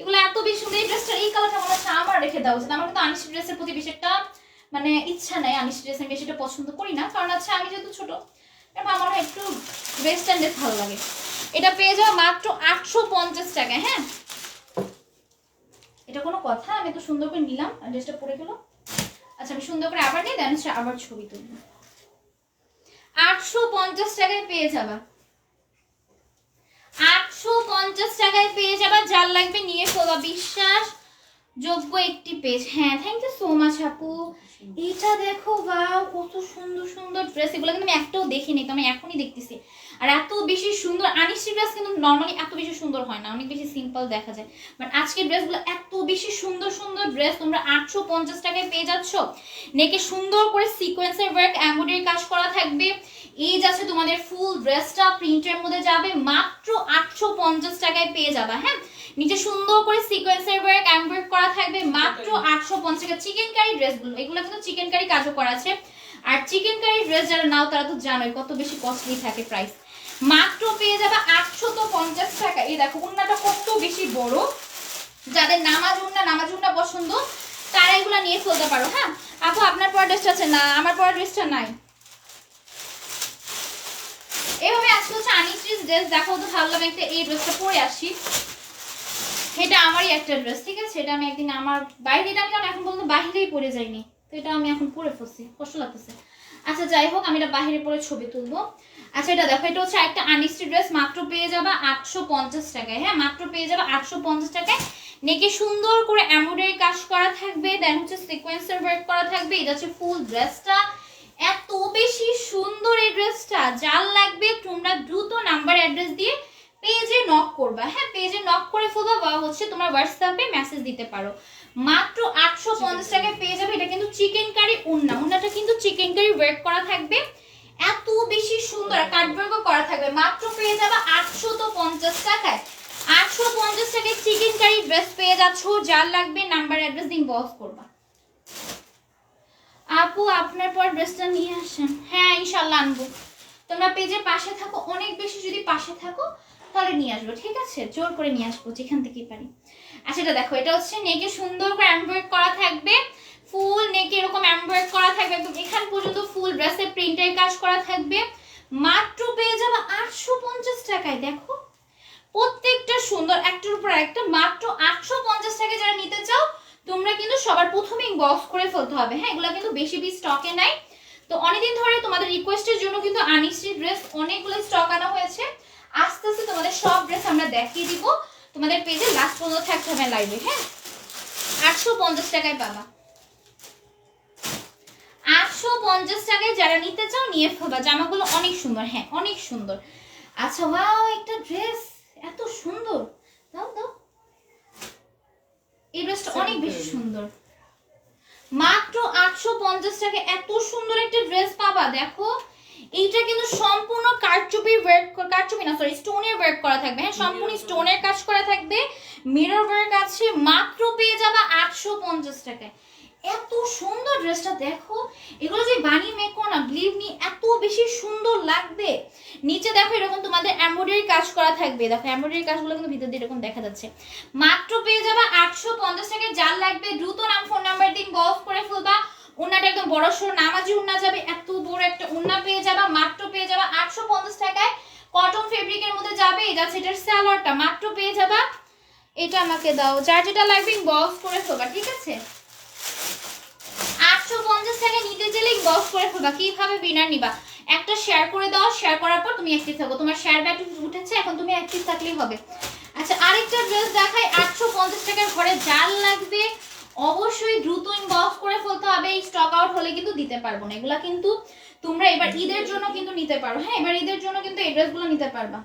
এগুলো এত বেশি সুন্দর। এই ড্রেসটা এই কালারটা মনে হচ্ছে আমার রেখে দেওয়া উচিত। আমার কিন্তু আনিশি ড্রেসের প্রতি বেশি একটা মানে ইচ্ছা নেই, আনিশি ড্রেস আমি বেশি একটা পছন্দ করি না, কারণ হচ্ছে আমি যেহেতু ছোট আমার একটু ওয়েস্টার্ন ড্রেস ভালো লাগে। এটা পেয়ে যাওয়া মাত্র 850 টাকায়। হ্যাঁ এটা কোনো কথা, আমি তো সুন্দর করে নিলাম, ড্রেসটা পরে গেল। আচ্ছা আমি সুন্দর করে আবার নিই, দেন হচ্ছে আবার ছবি তুলব। 850 টাকায় পেয়ে যাবা, 850 টাকায় পেয়ে যাবা। যার লাগবে নিয়ে ফেলা, বিশ্বাস যোগ্য একটি পেজ। হ্যাঁ, থ্যাংক ইউ সো মাচ আপু। এটা দেখো, ওয়াও কত সুন্দর সুন্দর ড্রেস। এগুলো কিন্তু আমি একটাও দেখিনি, তো আমি এখনই দেখতেছি। আর এত বেশি সুন্দর আনিসি ড্রেস কিন্তু নর্মালি এত বেশি সুন্দর হয় না, অনেক বেশি সিম্পল দেখা যায়। বাট আজকের ড্রেসগুলো এত বেশি সুন্দর সুন্দর ড্রেস তোমরা 850 টাকায় পেয়ে যাচ্ছ। নেকে সুন্দর করে সিকোয়েন্সের ওয়ার্ক এমব্রয়ডারি কাজ করা থাকবে। এই যাচ্ছে তোমাদের ফুল ড্রেসটা প্রিন্টের মধ্যে যাবে, মাত্র 850 টাকায় পেয়ে যাবা। হ্যাঁ, নিচে সুন্দর করে সিকোয়েন্সের ওয়ার্ক এমব্রয়ডারি করা থাকবে, মাত্র 850 টাকা। চিকেন কারি ড্রেসগুলো, এগুলো কিন্তু চিকেন কারি কাজও করা আছে। আর চিকেন কারি ড্রেস যারা নাও তারা তো জানোই কত বেশি কস্টলি থাকে প্রাইস। মাত্র পেয়ে যাবে 850 টাকা। এই দেখো উন্নাটা কত বেশি বড়, যাদের নামাজ উন্না পছন্দ তারা এগুলো নিয়ে ফেলতে পারো। হ্যাঁ আপু, আপনার পরা ড্রেসটা আছে না, আমার পরা ড্রেসটা নাই। এভাবে আজকে হচ্ছে আনিস্ট্রিজ ড্রেস দেখো তো ভালো লাগে। একটা এই ড্রেসটা পরে আসি, এটা আমারই একটা ড্রেস, ঠিক আছে। এটা আমি একদিন আমার বাইরে, এটা আমি এখন পর্যন্ত বাহিরেই পরে যাইনি, তো এটা আমি এখন পরে ফেলছি, কষ্ট লাগতেছে। আচ্ছা যাই হোক, আমি এটা বাহিরে পরে ছবি তুলবো। আচ্ছা এটা দেখো, এটা হচ্ছে একটা আনিস্ট্রি ড্রেস, মাত্র পেয়ে যাবা 850 টাকায়। হ্যাঁ, মাত্র পেয়ে যাবা 850 টাকায়। নেকে সুন্দর করে এমব্রয়ডারি কাজ করা থাকবে, দেন হচ্ছে সিকোয়েন্সের ওয়ার্ক করা থাকবে। এটা হচ্ছে ফুল ড্রেসটা, এত বেশি সুন্দর এই ড্রেসটা। যার লাগবে তোমরা দ্রুত নাম্বার অ্যাড্রেস দিয়ে পেজে নক করবা। হ্যাঁ, পেজে নক করে ফেলবা বা হচ্ছে তোমার হোয়াটসঅ্যাপে মেসেজ দিতে পারো। মাত্র 850 টাকায় পেয়ে যাবে। এটা কিন্তু চিকেন কারি উন্নাটা কিন্তু চিকেন কারি ওয়ার্ক করা থাকবে, এত বেশি সুন্দর কাটওয়ার্কও করা থাকবে। মাত্র পেয়ে যাবে 850 টাকায়। 850 টাকায় চিকেন কারি ড্রেস পেয়ে যাচ্ছ। যার লাগবে নাম্বার অ্যাড্রেস দিন বক্স করবা। আপু আপনার পর ড্রেসটা নিয়ে আসেন। হ্যাঁ ইনশাআল্লাহ আনবো, তোমরা পেজের পাশে থাকো, অনেক বেশি যদি পাশে থাকো তাহলে নিয়ে আসবো, ঠিক আছে। জোর করে নিয়ে আসবো যেখান থেকেই পারি। আচ্ছা এটা দেখো, এটা হচ্ছে নেকে সুন্দর করে এমব্রয়ডারি করা থাকবে, ফুল নেকে এরকম এমব্রয়ডারি করা থাকবে, একদম এখান পর্যন্ত ফুল ড্রেসে প্রিন্টের কাজ করা থাকবে। মাত্র পেয়ে যাবে 850 টাকায়। দেখো প্রত্যেকটা সুন্দর, একটার উপর একটা, মাত্র 850 টাকায়। যারা নিতে চাও তোমরা কিন্তু সবার প্রথমে ইনবক্স করে ফেলতে হবে। হ্যাঁ, এগুলো কিন্তু বেশি স্টকে নাই। তো অনেকদিন ধরে তোমাদের রিকোয়েস্টের জন্য কিন্তু আনিসি ড্রেস অনেকগুলো স্টক আনা হয়েছে। আস্তে আস্তে তোমাদের সব ড্রেস আমরা দেখিয়ে দিব। তোমাদের পেজে লাস্ট পর্যন্ত থাকতে হবে লাইভে। হ্যাঁ, 850 টাকায় পাবা, 850 টাকায়। যারা নিতে চাও নিয়ে ফেলবা। জামাগুলো অনেক সুন্দর, হ্যাঁ অনেক সুন্দর। আচ্ছা ওয়াও, একটা ড্রেস এত সুন্দর, দাও দাও। এই ড্রেসটা অনেক বেশি সুন্দর, মাত্র 850 টাকা এত সুন্দর একটা ড্রেস পাবা। দেখো এইটা কিন্তু সম্পূর্ণ কারচুপির ওয়ার্ক, কারচুপি না সরি স্টোনের ওয়ার্ক করা থাকবে। হ্যাঁ, সম্পূর্ণ স্টোনের কাজ করা থাকবে, মিরর ওয়ার্ক আছে। মাত্র পেয়ে যাবা 850 টাকায়। এত সুন্দর ড্রেসটা দেখো, এগুলো যে বানিয়ে মেক করো না, বিলিভ মি এত বেশি সুন্দর লাগবে। নিচে দেখো এরকম তোমাদের এমব্রয়ডারি কাজ করা থাকবে। দেখো এমব্রয়ডারি কাজগুলো কিন্তু ভিতর দিয়ে এরকম দেখা যাচ্ছে। মাত্র পেয়ে যাবা 850 টাকায়। যার লাগবে দ্রুত নাম ফোন নাম্বার দিন বক্স করে ফেলবা। উন্নাটা একদম বড় সড়ো নামাজি উন্না যাবে, এত বড় একটা উন্না পেয়ে যাবা। মাত্র পেয়ে যাবা 850 টাকায়। কটন ফেব্রিকের মধ্যে যাবে। এটা সেটার সালোয়ারটা মাত্র পেয়ে যাবা। এটা আমাকে দাও, যার যেটা লাগবে বক্স করে ফেলবা, ঠিক আছে। 850 টাকা নিতে চাইলে বক্স করে ফেলবা। কিভাবে উইনার নিবা, একটা শেয়ার করে দাও, শেয়ার করার পর তুমি অ্যাক্টিভ থাকো। তোমার শেয়ার ব্যাট উঠেছে, এখন তুমি অ্যাক্টিভ থাকলেই হবে। আচ্ছা আরেকটা ড্রেস দেখাই 850 টাকার ঘরে। যার লাগবে অবশ্যই দ্রুত ইনবক্স করে ফেলতে হবে। এই স্টক আউট হলে কিন্তু দিতে পারবো না। এগুলা কিন্তু তোমরা এবার ঈদের জন্য কিন্তু নিতে পারো। হ্যাঁ, এবার ঈদের জন্য কিন্তু এই ড্রেসগুলো নিতে পারবা।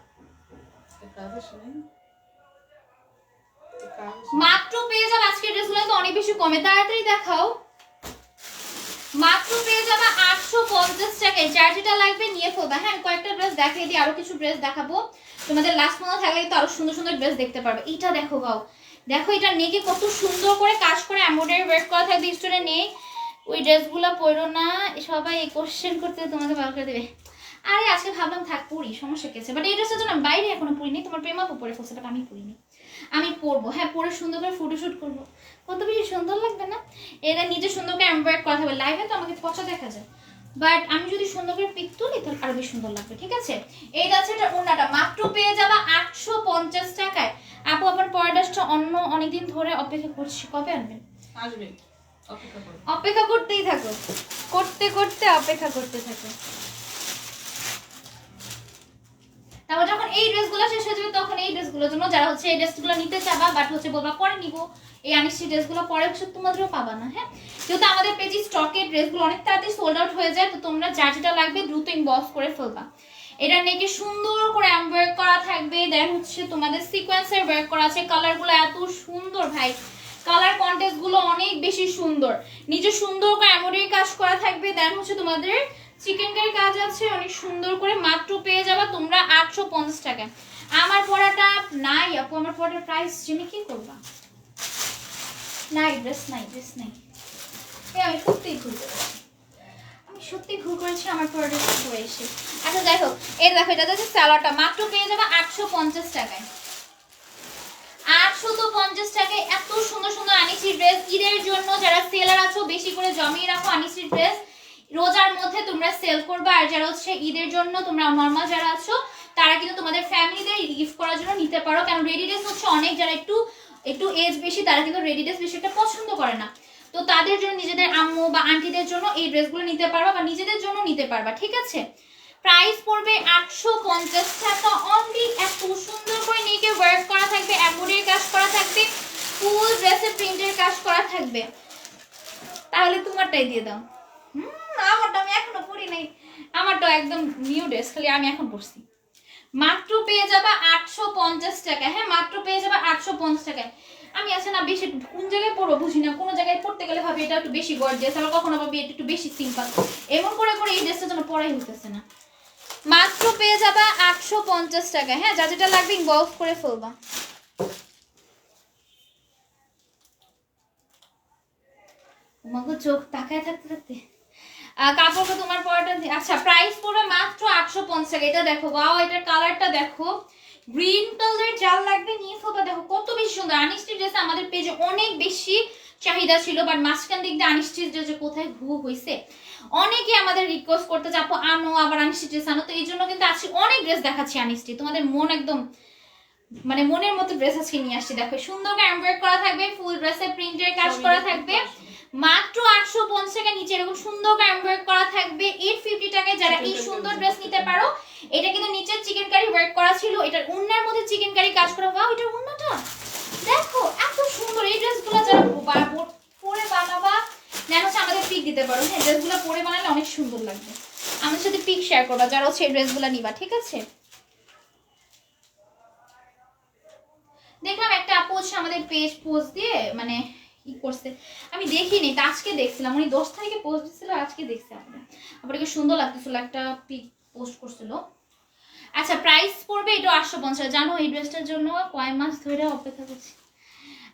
মাত্র পেয়ে যাবে আজকের ড্রেসগুলো তো অনেক বেশি কমে, তাড়াতাড়ি দেখাও। মাত্র পেয়ে যাবে 850 টাকায়। যার যেটা লাগবে নিয়ে ফেলবা। হ্যাঁ, কয়েকটা ড্রেস দেখিয়ে দিই, আরো কিছু ড্রেস দেখাবো। তোমাদের লাস্ট মনে থাকলে তো আরো সুন্দর সুন্দর ড্রেস দেখতে পারবে। এটা দেখো গাও, দেখো এটা নেকে কত সুন্দর করে কাজ করে এমব্রয়ডারি ওয়ার্ক করা থাকবে। স্টোরে নেই, ওই ড্রেসগুলো পরো না, সবাই কোশ্চেন করতে তোমাকে ভালো করে দেবে। আরে আজকে ভাবলাম থাক পরি, সমস্যা কি আছে। বাট এই ড্রেসটা জন্য বাইরে এখনো পরিনি, তোমার প্রেমাপু পরে ফেলছে, বাট আমি পরিনি। আমি পরবো, হ্যাঁ পরে সুন্দর করে ফটোশুট করবো, কত বেশি সুন্দর লাগবে না। এটা নিজে সুন্দর করে এমব্রয়ডারি করা থাকবে। লাইভে তো আমাকে পচা দেখা যায়, বাট আমি যদি সুন্দর করে পিক তুলি তাহলে আরো বেশি সুন্দর লাগবে, ঠিক আছে। এই যাচ্ছে এটা ওড়নাটা, মাত্র পেয়ে যাবা 850 টাকায়। আপু আপনার পরের ড্রেসটা অন্য অনেকদিন ধরে অপেক্ষা করছি, কবে আনবেন? আসবে অপেক্ষা করো। অপেক্ষা করতেই থাকো, করতে করতে অপেক্ষা করতে থাকো। তারপর যখন এই ড্রেসগুলো শেষ হয়ে যাবে তখন এই ড্রেসগুলোর জন্য যারা হচ্ছে এই ড্রেসগুলো নিতে চাবা বাট হচ্ছে বলবা পরে নিব, এই আনিস্টি ড্রেসগুলো পরে হচ্ছে তোমাদেরও পাবা না। হ্যাঁ, যেহেতু আমাদের পেজে স্টকের ড্রেসগুলো অনেক তাড়াতাড়ি সোল্ড আউট হয়ে যায়, তো তোমরা যার যেটা লাগবে দ্রুত ইনবক্স করে ফেলবা। এটা নেকে সুন্দর করে এমব্রয়ডারি করা থাকবে, দেন হচ্ছে তোমাদের সিকোয়েন্সের ওয়ার্ক করা আছে। কালারগুলো এত সুন্দর ভাই, কালার কন্ট্রাস্ট গুলো অনেক বেশি সুন্দর, নিচে সুন্দর করে এমব্রয়ডারি কাজ করা থাকবে। দেন হচ্ছে তোমাদের চিকেন কারি কাজ আছে অনেক সুন্দর করে, মাত্র পেয়ে যাবা তোমরা 850 টাকায়। আমার পড়াটা নাই আপু, আমার পড়াটার প্রাইস জেনে কি করবা? নাই ড্রেস নাই, ড্রেস নাই। আমি সত্যিই ভুল করেছি, আমি সত্যি ভুল করেছি আমার পড়াটা পরে এসে। আচ্ছা যাই হোক, এই দেখো এটা হচ্ছে সালোয়ারটা, মাত্র পেয়ে যাবা 850 টাকায়। 850 টাকায় এত সুন্দর সুন্দর আনিসি ড্রেস ঈদের জন্য। যারা সেলার আছো বেশি করে জমিয়ে রাখো আনিসি ড্রেস, রোজার মধ্যে তোমরা সেল করবা। আর যারা হচ্ছে ঈদের জন্য তোমরা নরমাল যারা আছো তারা কিন্তু তোমাদের ফ্যামিলিদের গিফট করার জন্য নিতে পারো, কারণ রেডি ড্রেস হচ্ছে অনেক যারা একটু একটু এজ বেশি তারা কিন্তু রেডি ড্রেস বেশি একটা পছন্দ করে না, তো তাদের জন্য নিজেদের আম্মু বা আন্টিদের জন্য এই ড্রেসগুলো নিতে পারবা বা নিজেদের জন্য নিতে পারবা। ঠিক আছে, প্রাইস পড়বে 850 টাকা অনলি। এত সুন্দর করে নেকে ওয়ার্ক করা থাকবে, এমব্রয়ডারি কাজ করা থাকবে, ফুল ড্রেসে প্রিন্টের কাজ করা থাকবে। তাহলে তোমারটাই দিয়ে দাও। আমারটা আমি এখনো পরি নাই, আমারটা একদম নিউ ড্রেস, খালি আমি এখন পরছি। মাত্র পেয়ে যাবা 850 টাকা। হ্যাঁ, মাত্র পেয়ে যাবা 850 টাকায়। আমি আছে না বেশি কোন জায়গায় পরবো বুঝি না, কোনো জায়গায় পড়তে গেলে ভাবি এটা একটু বেশি গর্জিয়াস, আবার কখনো ভাবি এটা একটু বেশি সিম্পল, এমন করে করে এই ড্রেসটা যেন পরাই হইতেছে না। মাত্র পেয়ে যাবা 850 টাকা। হ্যাঁ, যা যেটা লাগবে ইনবক্স করে ফেলবা। তোমাকে চোখ তাকায় থাকতে থাকতে কাপড়টা তোমার পরাটা। আচ্ছা, প্রাইস পড়বে মাত্র 850 টাকা। এটা দেখো, ওয়াও, এটার কালারটা দেখো, গ্রিন কালার, যার লাগবে নিয়ে ফেলবা। দেখো কত বেশি সুন্দর। আনিস্টি ড্রেস আমাদের পেজে অনেক বেশি চাহিদা ছিল, বাট মাঝখান দিক দিয়ে আনিস্টি ড্রেস কোথায় ঘু হয়েছে অনেকে আমাদের রিকোয়েস্ট করতে যে আপু আনো, আবার আনিস্টি ড্রেস আনো, তো এই জন্য কিন্তু আজকে অনেক ড্রেস দেখাচ্ছি আনিস্টি, তোমাদের মন একদম মানে মনের মতো ড্রেস আজকে নিয়ে আসছি। দেখো সুন্দর করে এমব্রয়ডারি করা থাকবে, ফুল ড্রেসে প্রিন্টের কাজ করা থাকবে, মাত্র 850 টাকা। নিচে এরকম সুন্দর করে এমব্রয়ডারি করা থাকবে 850 টাকায়। যারা এই সুন্দর ড্রেস নিতে পারো, এটা কিন্তু নিচে চিকেন কারি ওয়ার্ক করা ছিল, এটার ওন্নার মধ্যে চিকেন কারি কাজ করা। ওয়াও, এটার ওন্নাটা দেখো এত সুন্দর। এই ড্রেসগুলো যারা পরে বানাবা যেন হচ্ছে আমাদের পিক দিতে পারো। হ্যাঁ, ড্রেসগুলো পরে বানালে অনেক সুন্দর লাগবে, আমাদের সাথে পিক শেয়ার করবা যারা হচ্ছে এই ড্রেসগুলো নিবা। ঠিক আছে, দেখলাম একটা আপু হচ্ছে আমাদের পেজ পোস্ট দিয়ে মানে কি করছে আমি দেখিনি, তা আজকে দেখছিলাম, উনি 10 তারিখে পোস্ট দিছিল, আজকে দেখছি আপনাকে সুন্দর লাগতেছিল, একটা পিক পোস্ট করছিল। আচ্ছা, প্রাইস পড়বে এটা 850। জানো এই ড্রেসটার জন্য কয় মাস ধরে অপেক্ষা করছি।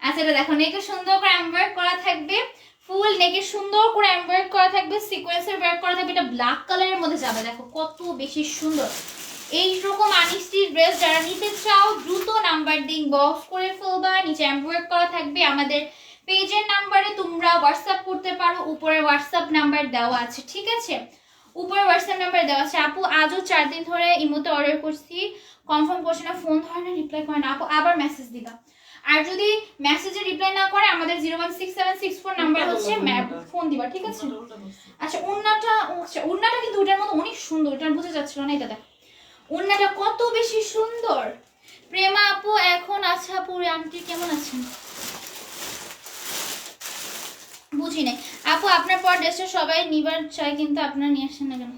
আচ্ছা, এটা দেখো নেকে সুন্দর করে এমব্রয়ডারি করা থাকবে, ফুল নেকে সুন্দর করে এমব্রয়ডারি করা থাকবে, সিকোয়েন্সের ওয়ার্ক করা থাকবে, এটা ব্ল্যাক কালারের মধ্যে যাবে। দেখো কত বেশি সুন্দর। এইরকম আনিস্টি ড্রেস যারা নিতে চাও দ্রুত নাম্বার দিন বক্স করে ফেলবা। নিচে এমব্রয়ডারি করা থাকবে, আমাদের পেজের নাম্বারে তোমরা হোয়াটসঅ্যাপ করতে পারো, উপরে হোয়াটসঅ্যাপ নাম্বার দেওয়া আছে। ঠিক আছে, উপরে হোয়াটসঅ্যাপ নাম্বার দেওয়া আছে। আপু আজও 4 দিন ধরে ইমোতে অর্ডার করছি, কনফার্ম করছি না, ফোন ধরে না, রিপ্লাই করে না। আপু আবার মেসেজ দিবা, আর যদি মেসেজে রিপ্লাই না করে আমাদের 0167664 নাম্বার হচ্ছে ফোন দিবা। ঠিক আছে, আচ্ছা ওন্নাটা কিন্তু ওটার মতো অনেক সুন্দর, ওটা বুঝে যাচ্ছিল না। এটা দেখ ওন্নাটা কত বেশি সুন্দর। প্রেমা আপু এখন আছে, আপু আন্টি কেমন আছেন বুঝি নাই। আপু আপনার পর ড্রেসটা সবাই নিবার চাই, কিন্তু আপনারা নিয়ে আসেন না কেন?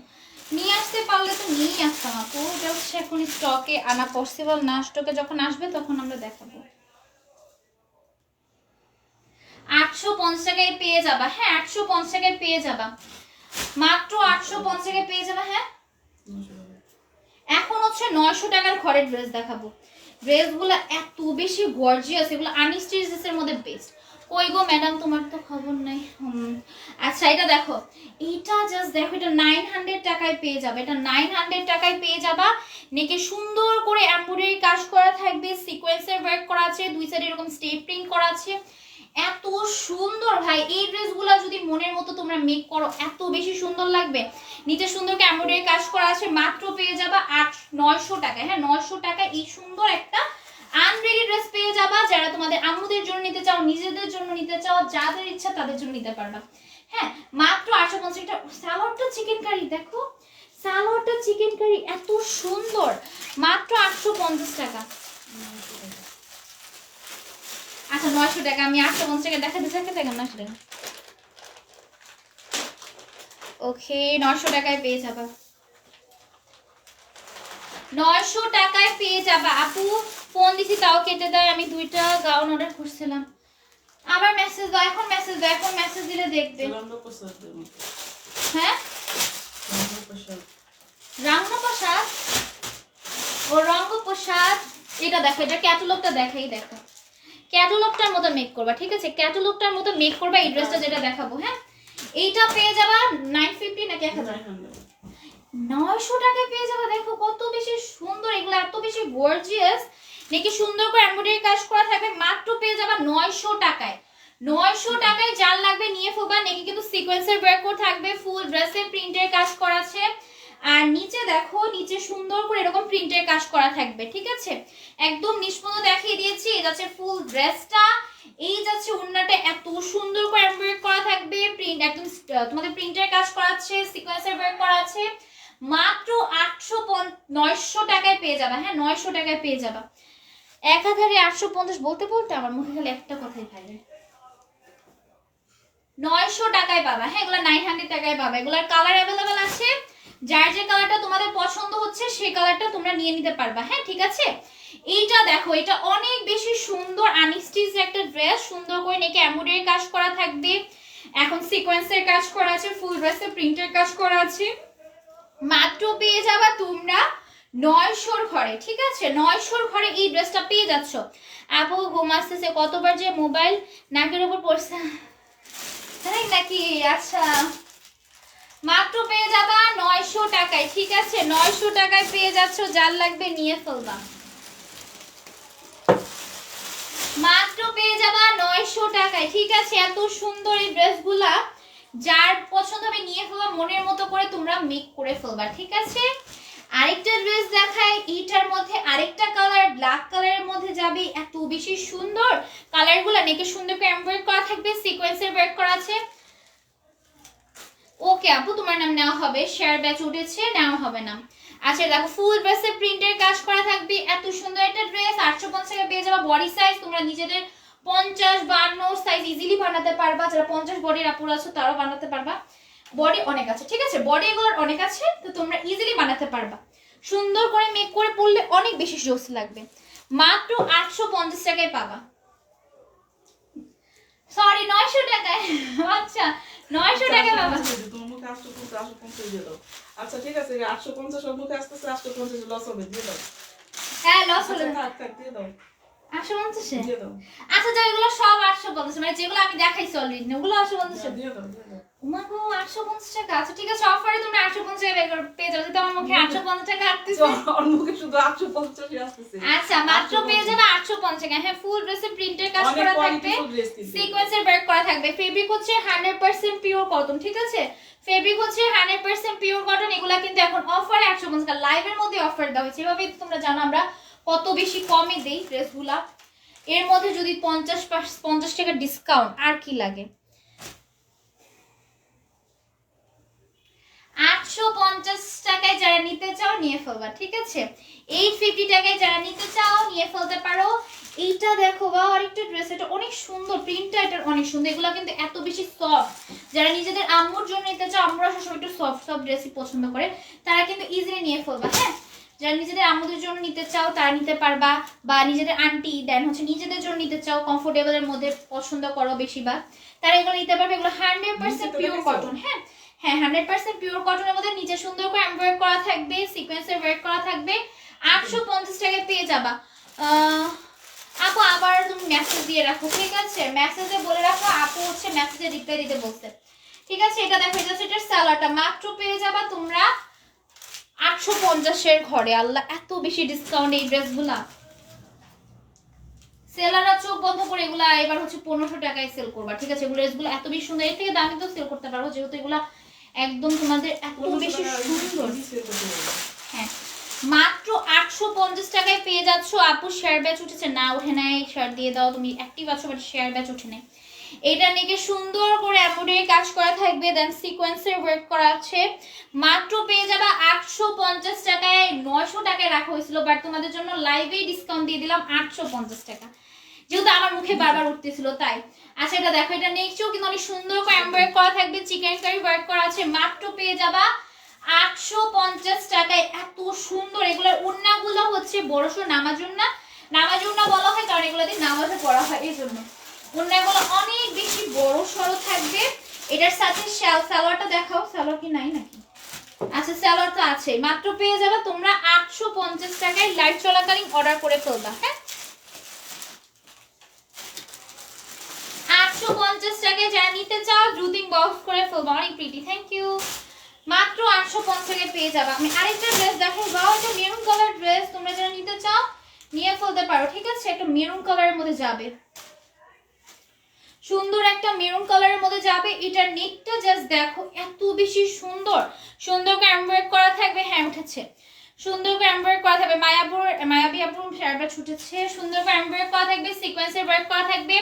নিয়ে আসতে পারলে তো নিয়েই আসতাম আপু, ওটা হচ্ছে এখন স্টকে আনা পসিবল না, স্টকে যখন আসবে তখন আমরা দেখাবো। 850 টাকায় পেয়ে যাবা। হ্যাঁ, 850 টাকায় পেয়ে যাবা, মাত্র 850 টাকায় পেয়ে যাবা। হ্যাঁ, এখন হচ্ছে 900 টাকার ঘরের ড্রেস দেখাবো। ড্রেসগুলো এত বেশি গর্জিয়াস, এগুলো আনিস্টি ড্রেসের মধ্যে বেস্ট। কই গো ম্যাডাম, তোমার তো খবর নাই। আচ্ছা, এটা দেখো, এটা জাস্ট দেখো, এটা 900 টাকায় পেয়ে যাবে, এটা 900 টাকায় পেয়ে যাবা। নেকে সুন্দর করে এমব্রয়ডারি কাজ করা থাকবে, সিকোয়েন্সের ওয়ার্ক করা আছে, দুই সাইডে এরকম স্টেপ প্রিন্ট করা আছে, এত সুন্দর ভাই। এই ড্রেসগুলো যদি মনের মতো তোমরা মেক করো এত বেশি সুন্দর লাগবে। নিচে সুন্দর করে এমব্রয়ডারি কাজ করা আছে, মাত্র পেয়ে যাবা 900 টাকায়। হ্যাঁ, 900 টাকায় এই সুন্দর একটা ফেরি ড্রেস পেয়ে যাবা, যারা তোমাদের আম্মুদের জন্য নিতে চাও, নিজেদের জন্য নিতে চাও, যাদের ইচ্ছা তাদের জন্য নিতে পারবা। হ্যাঁ, মাত্র 850 টাকা। সালোয়ারটা চিকেন কারি দেখো, সালোয়ারটা চিকেন কারি এত সুন্দর, মাত্র 850 টাকা। আচ্ছা 900 টাকা, আমি 850 টাকা দেখাতে চাইতে দেখেন 900 টাকা। ওকে 900 টাকায় পেয়ে যাবা, 900 টাকায় পেয়ে যাবা। আপু ফোন দিছি তাও কেটে দেয়, আমি 2টা গাউন অর্ডার করছিলাম। আবার মেসেজ দাও, এখন মেসেজ দাও, এখন মেসেজ দিলে দেখবে। হ্যাঁ রঙ্গপ্রসাদ, ও রঙ্গপ্রসাদ, এটা দেখো, এটা ক্যাটালগটা দেখাই, দেখো ক্যাটালগটার মতো মেক করবা, ঠিক আছে? ক্যাটালগটার মতো মেক করবা এই ড্রেসটা যেটা দেখাবো। হ্যাঁ, এইটা পেয়ে যাবা 950 নাকি 1000, 900 টাকায় পেয়ে যাবা। দেখো কত বেশি সুন্দর, এগুলো এত বেশি গর্জিয়াস, নাকি সুন্দর করে এমব্রয়ডারি কাজ করা থাকবে। মাত্র পেয়ে যাবা 900 টাকায়। 900 টাকায় যার লাগবে নিয়ে ফোবা। নাকি কিন্তু সিকোয়েন্সের ওয়ার্ক করা থাকবে, ফুল ড্রেসে প্রিন্টের কাজ করা আছে, আর নিচে দেখো, নিচে সুন্দর করে এরকম প্রিন্টের কাজ করা থাকবে, ঠিক আছে? একদম নিষ্পন্ন দেখিয়ে দিয়েছি। এই যাচ্ছে ফুল ড্রেসটা, এই যাচ্ছে ওড়নাটা এত সুন্দর করে এমব্রয়ডারি করা থাকবে, প্রিন্ট একদম তোমাদের প্রিন্টের কাজ করা আছে, সিকোয়েন্সের ওয়ার্ক করা আছে। মাত্র 900 টাকায় পেয়ে যাবা। হ্যাঁ 900 টাকায় পেয়ে যাবা। একাধারে 850 বলতে বলতে আমার মুখে খালি একটা কথাই থাকে, 900 টাকায় পাবা। হ্যাঁ এগুলো 900 টাকায় পাবা। এগুলোর কালার অ্যাভেলেবেল আছে, যার যে কালারটা তোমাদের পছন্দ হচ্ছে সেই কালারটা তোমরা নিয়ে নিতে পারবা। হ্যাঁ ঠিক আছে, এইটা দেখো, এটা অনেক বেশি সুন্দর আনস্টিচ একটা ড্রেস, সুন্দর করে নেকে এমব্রয়ডারি কাজ করা থাকবে, এখন সিকোয়েন্সের কাজ করা আছে, ফুল ড্রেসে প্রিন্টের কাজ করা আছে। মাত্র পেয়ে যাবা তোমরা 900 ঘরে, ঠিক আছে? 900 ঘরে এই ড্রেসটা পেয়ে যাচ্ছ। আপু ঘুম আসতেছে, কতবার যে মোবাইল নাকের উপর পড়ছে তাই নাকি? আচ্ছা মাত্র পেয়ে যাবা 900 টাকায়, ঠিক আছে? 900 টাকায় পেয়ে যাচ্ছ, যার লাগবে নিয়ে ফেলবা। মাত্র পেয়ে যাবা 900 টাকায়, ঠিক আছে? এত সুন্দর এই ড্রেসগুলা, যার পছন্দ হবে নিয়ে ফেলবা, মনের মতো করে তোমরা মেক করে ফেলবা, ঠিক আছে? আরেকটা ড্রেস দেখাই, এইটার মধ্যে আরেকটা কালার ব্ল্যাক কালারের মধ্যে যাবে, এত বেশি সুন্দর কালারগুলা, নেকে সুন্দর করে এমব্রয়ডারি করা থাকবে, সিকোয়েন্সের ওয়ার্ক করা আছে। ওকে আপু তোমার নাম নেওয়া হবে, শেয়ার ব্যাচ উঠেছে, নেওয়া হবে না। আচ্ছা দেখো ফুল ড্রেসে প্রিন্টের কাজ করা থাকবে, এত সুন্দর একটা ড্রেস 850 টাকা পেয়ে যাবা। বডি সাইজ তোমরা নিজেদের 50-52 সাইজ ইজিলি বানাতে পারবা, যারা 50 বডির আপুরা আছো তারাও বানাতে পারবা। বডি অনেক আছে, ঠিক আছে? বডি এগুলোর অনেক আছে, তো তোমরা ইজিলি বানাতে পারবা। সুন্দর করে মেক করে পরলে অনেক বেশি জোস লাগবে। মাত্র 850 টাকায় পাবা, সরি 900 টাকায়। আচ্ছা 900 টাকায় পাবা। আচ্ছা ঠিক আছে, 850 ওর মুখে আসতেছে, 850 লস হবে, দিয়ে দাও। হ্যাঁ লস হলো, থাক দিয়ে দাও, 850 দিয়ে দাও। আচ্ছা যাও, এগুলো সব 850, মানে যেগুলো আমি দেখাইছি অলরেডি ওগুলো 850। দিয়ে দাও, দিয়ে দাও। উমাগো 850 টাকা। আচ্ছা ঠিক আছে, অফারে তোমরা 850 টাকা পেয়ে যাবে। তো আমার মুখে 850 টাকা আসতেছে, ওর মুখে শুধু 850 আসতেছে। আচ্ছা মাত্র পেয়ে যাবে 850 টাকা। হ্যাঁ ফুল ড্রেসে প্রিন্টের কাজ করা থাকবে, সিকোয়েন্সের ওয়ার্ক করা থাকবে, ফেব্রিক হচ্ছে 100% পিওর কটন, ঠিক আছে? ফেব্রিক হচ্ছে 100% পিওর কটন। এগুলা কিন্তু এখন অফারে 850 টাকা, লাইভের মধ্যে অফার দেওয়া হয়েছে। এভাবে তোমরা জানো আমরা কত বেশি কমে দেই ড্রেসগুলা, এর মধ্যে যদি 50 টাকা ডিসকাউন্ট আর কি লাগে। 850 টাকায় যারা নিতে চাও নিয়ে ফেলবা, ঠিক আছে? 850 টাকায় যারা নিতে চাও নিয়ে ফেলতে পারো। এইটা দেখো বা আরেকটা ড্রেস, এটা অনেক সুন্দর, প্রিন্টটা এটার অনেক সুন্দর। এগুলো কিন্তু এত বেশি সফট, যারা নিজেদের আম্মুর জন্য নিতে চাও, আম্মুরা সবসময় একটু সফট সফট ড্রেসই পছন্দ করে, তারা কিন্তু ইজিলি নিয়ে ফেলবা। হ্যাঁ যারা নিজেদের আম্মুদের জন্য নিতে চাও তারা নিতে পারবা, বা নিজেদের আন্টি দেন হচ্ছে নিজেদের জন্য নিতে চাও, কমফোর্টেবলের মধ্যে পছন্দ করো বেশিরভাগ, তারা এগুলো নিতে পারবে। এগুলো 100% পিওর কটন। হ্যাঁ হ্যাঁ 100% পিওর কটনের মধ্যে নিচে সুন্দর করে এমব্রয়ডারি করা থাকবে, সিকোয়েন্সের ওয়ার্ক করা থাকবে। 850 টাকায় পেয়ে যাবা। আপু আবার তুমি মেসেজ দিয়ে রাখো, ঠিক আছে? মেসেজে বলে রাখো, আপু হচ্ছে মেসেজে রিপ্লাই দিতে বলছে, ঠিক আছে? এটা দেখো, এটা হচ্ছে এটার সালোয়ারটা, মাত্র পেয়ে যাবা তোমরা 850 এর ঘরে। আল্লাহ এত বেশি ডিসকাউন্ট এই ড্রেসগুলা, সেলাররা চোখ বন্ধ করে এগুলা এবার হচ্ছে 1500 টাকায় সেল করবা, ঠিক আছে? এগুলো ড্রেসগুলো এত বেশি সুন্দর, এর থেকে দামি তো সেল করতে পারো, যেহেতু এগুলা একদম তোমাদের এত বেশি সুন্দর। হ্যাঁ মাত্র 850 টাকায় পেয়ে যাচ্ছ। আপু শেয়ার ব্যাচ উঠেছে না? উঠে নাই, শেয়ার দিয়ে দাও। তুমি অ্যাক্টিভ আছো বাট শেয়ার ব্যাচ উঠে নাই। এটা নিয়ে সুন্দর করে এমব্রয়ডারি কাজ করা থাকবে, দেন সিকোয়েন্সের ওয়ার্ক করা আছে। মাত্র পেয়ে যাবা 850 টাকায়। 900 টাকায় রাখা হয়েছিল বাট তোমাদের জন্য লাইভেই ডিসকাউন্ট দিয়ে দিলাম 850 টাকা, যেহেতু আমার মুখে বারবার উঠতেছিল তাই। আচ্ছা এটা দেখো, এটা নেক্সটও কিন্তু অনেক সুন্দর করে এমব্রয়ডারি করা থাকবে, চিকেন কারি ওয়ার্ক করা আছে। মাত্র পেয়ে যাবা 850 টাকায়। এত সুন্দর এগুলোর ওড়নাগুলো হচ্ছে বড়সড় নামাজুন্না। নামাজুন্না বলা হয় কারণ এগুলো দিয়ে নামাজে পড়া হয়, এই জন্য ওড়নাগুলো অনেক বেশি বড় সড়ো থাকবে। এটার সাথে সালোয়ারটা দেখাও, সালোয়ার কি নাই নাকি? আচ্ছা সালোয়ার তো আছে। মাত্র পেয়ে যাবে তোমরা 850 টাকায়। লাইভ চলাকালীন অর্ডার করে ফেলবা। হ্যাঁ 850 টাকায় যারা নিতে চাও দ্রুত ইনবক্স করে ফেলবা। অনেক প্রিটি, থ্যাংক ইউ। মাত্র 850 টাকায় পেয়ে যাবে। আমি আরেকটা ড্রেস দেখাই, বাও এটা মেরুন কালার ড্রেস। তোমরা যারা নিতে চাও নিয়ে ফেলতে পারো, ঠিক আছে? একটা মেরুন কালারের মধ্যে যাবে, সুন্দর একটা মেরুন কালারের মধ্যে যাবে। এটার নেকটা জাস্ট দেখো এত বেশি সুন্দর, সুন্দর করে এমব্রয়ডারি করা থাকবে। হ্যাঁ উঠেছে, সুন্দর করে এমব্রয়ডারি করা থাকবে। মায়াবী আপুর শেয়ারটা ছুটেছে। সুন্দর করে এমব্রয়ডারি করা থাকবে, সিকোয়েন্সের ওয়ার্ক করা থাকবে।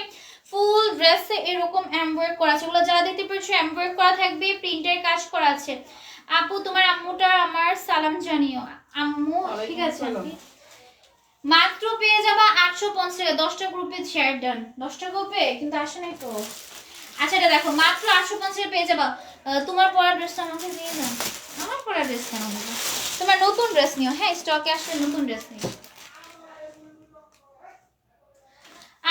ফুল ড্রেসে এরকম এমব্রয়ডারি করা আছে, ওগুলো যারা দেখতে পেয়েছো এমব্রয়ডারি করা থাকবে, প্রিন্টের কাজ করা আছে। আপু তোমার আম্মুটা আমার সালাম জানিও। আম্মু ঠিক আছে। মাত্র পেয়ে যাবা 850 টাকা। 10টা গ্রুপে শেয়ার ডান, 10টা গ্রুপে কিন্তু আসে নাই তো। আচ্ছা এটা দেখো মাত্র 850 পেয়ে যাবা। তোমার পরা ড্রেসটা আমাকে দিয়ে দাও। আমার পরা ড্রেস কেন নেবো? তোমার নতুন ড্রেস নিও। হ্যাঁ স্টকে আসলে নতুন ড্রেস নিও।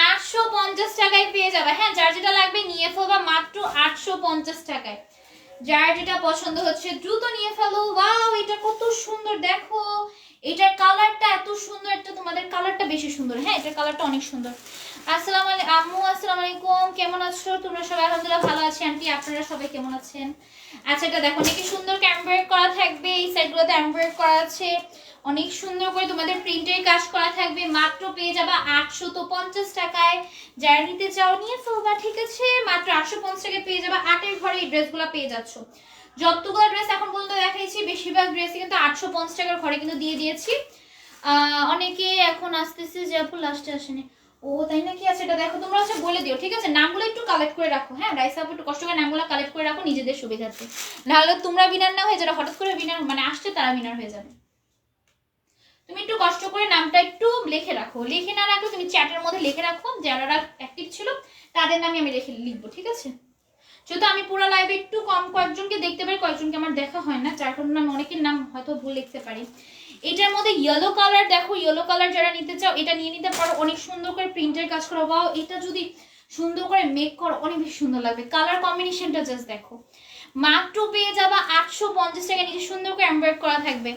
850 টাকায় পেয়ে যাবে। হ্যাঁ যার যেটা লাগবে নিয়ে ফেলবা মাত্র 850 টাকায়। যার যেটা পছন্দ হচ্ছে দ্রুত নিয়ে ফেলো। ওয়াও এটা কত সুন্দর দেখো, এটার কালারটা এত সুন্দর। এটা তোমাদের কালারটা বেশি সুন্দর। হ্যাঁ এটার কালারটা অনেক সুন্দর। আসসালামু আলাইকুম আম্মু, আসসালামু আলাইকুম, কেমন আছো তোমরা সবাই? আলহামদুলিল্লাহ ভালো আছি আন্টি, আপনারা সবাই কেমন আছেন? আচ্ছা এটা দেখো নাকি সুন্দর এমব্রয়ডারি করা থাকবে, এই সাইডগুলোতে এমব্রয়ডারি করা আছে, অনেক সুন্দর করে তোমাদের প্রিন্টের কাজ করা থাকবে। মাত্র পেয়ে যাবা 850 টাকায়। যারা নিতে চাও নিয়ে ফেলবা, ঠিক আছে? মাত্র 850 টাকায় পেয়ে যাবা। 8-এর ঘরে এই ড্রেসগুলো পেয়ে যাচ্ছ। যতগুলো ড্রেস এখন পর্যন্ত দেখাইছি বেশিরভাগ ড্রেসই কিন্তু 850 টাকার ঘরে কিন্তু দিয়ে দিয়েছি। অনেকে এখন আসতেছে যে আপু লাস্টে আসেনি। ও তাই নাকি? আছে এটা দেখো, তোমরা হচ্ছে বলে দিও, ঠিক আছে? নামগুলো একটু কালেক্ট করে রাখো। হ্যাঁ রাইসা আপু একটু কষ্ট করে নামগুলো কালেক্ট করে রাখো নিজেদের সুবিধার্থে, নাহলে তোমরা বিনার না হয়ে যারা হঠাৎ করে বিনার মানে আসছে তারা বিনার হয়ে যাবে। তুমি একটু কষ্ট করে নামটা একটু লিখে রাখো, লিখে না রাখো তুমি চ্যাটের মধ্যে লিখে রাখো, যারা অ্যাক্টিভ ছিল তাদের নামে আমি লিখবো, ঠিক আছে? যেহেতু আমি পুরো লাইভে একটু কম কয়েকজনকে দেখতে পারি, কয়েকজনকে আমার দেখা হয় না, যার কারণে আমি অনেকের নাম হয়তো ভুল লিখতে পারি। এটার মধ্যে ইয়েলো কালার দেখো, ইয়েলো কালার যারা নিতে চাও এটা নিয়ে নিতে পারো। অনেক সুন্দর করে প্রিন্টের কাজ করা, বাও এটা যদি সুন্দর করে মেক করো অনেক বেশি সুন্দর লাগবে। কালার কম্বিনেশনটা জাস্ট দেখো। মাত্র পেয়ে যাবা 850 টাকা, নিচে সুন্দর করে এমব্রয়ডারি করা থাকবে।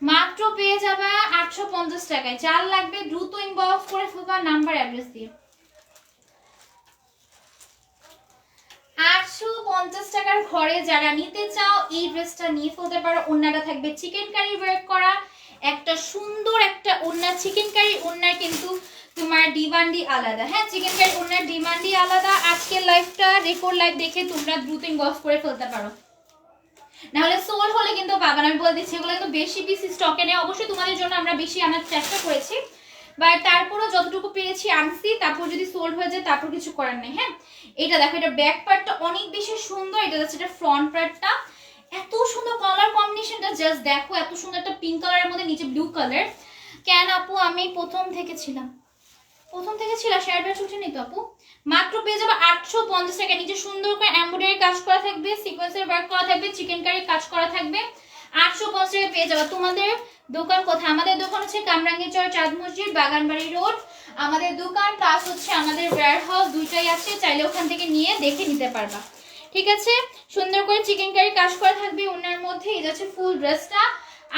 মাত্র পেয়ে যাবা 850 টাকায়। যার লাগবে দ্রুত ইনবক্স করে ফেলবা নাম্বার অ্যাড্রেস দিয়ে। 850 টাকার ঘরে যারা নিতে চাও এই ড্রেসটা নিয়ে ফেলতে পারো। ওড়নাটা থাকবে চিকেন কারি ওয়ার্ক করা, একটা সুন্দর একটা ওড়না। চিকেন কারি ওড়নার কিন্তু তোমার ডিমান্ডই আলাদা। হ্যাঁ চিকেন কারি ওড়নার ডিমান্ডই আলাদা। আজকের লাইভটা রেকর্ড লাইভ দেখে তোমরা দ্রুত ইনবক্স করে ফেলতে পারো, নাহলে সোল হলে কিন্তু পাবা না। আমি বলে দিচ্ছি এগুলো কিন্তু বেশি পিস স্টকে নেই। অবশ্যই তোমাদের জন্য আমরা বেশি আনার চেষ্টা করেছি, বাট তারপরও যতটুকু পেরেছি আনছি। তারপর যদি সোল্ড হয়ে যায় তারপর কিছু করার নেই। হ্যাঁ এটা দেখো, এটা ব্যাক পার্টটা অনেক বেশি সুন্দর। এটা হচ্ছে এটা ফ্রন্ট পার্টটা, এত সুন্দর কালার কম্বিনেশনটা জাস্ট দেখো, এত সুন্দর একটা পিঙ্ক কালারের মধ্যে নিচে ব্লু কালার। কেন আপু আমি প্রথম থেকে ছিলাম শেয়ারটা ছুটে নিত আপু। মাত্র পেয়ে যাবে 850 টাকা। নিচে সুন্দর করে এমব্রয়ডারি কাজ করা থাকবে, সিকোয়েন্সের ওয়ার্ক করা থাকবে, চিকেন কারি কাজ করা থাকবে। 850 টাকা পেয়ে যাবে। তোমাদের দোকান কোথায়? আমাদের দোকান হচ্ছে কামরাঙ্গীরচর চাঁদ মসজিদ বাগানবাড়ি রোড আমাদের দোকান, প্লাস হচ্ছে আমাদের ওয়্যার হাউস দুইটাই আছে, চাইলে ওখান থেকে নিয়ে দেখে নিতে পারবা, ঠিক আছে? সুন্দর করে চিকেন কারি কাজ করা থাকবে ওনার মধ্যে। এই যাচ্ছে ফুল ড্রেসটা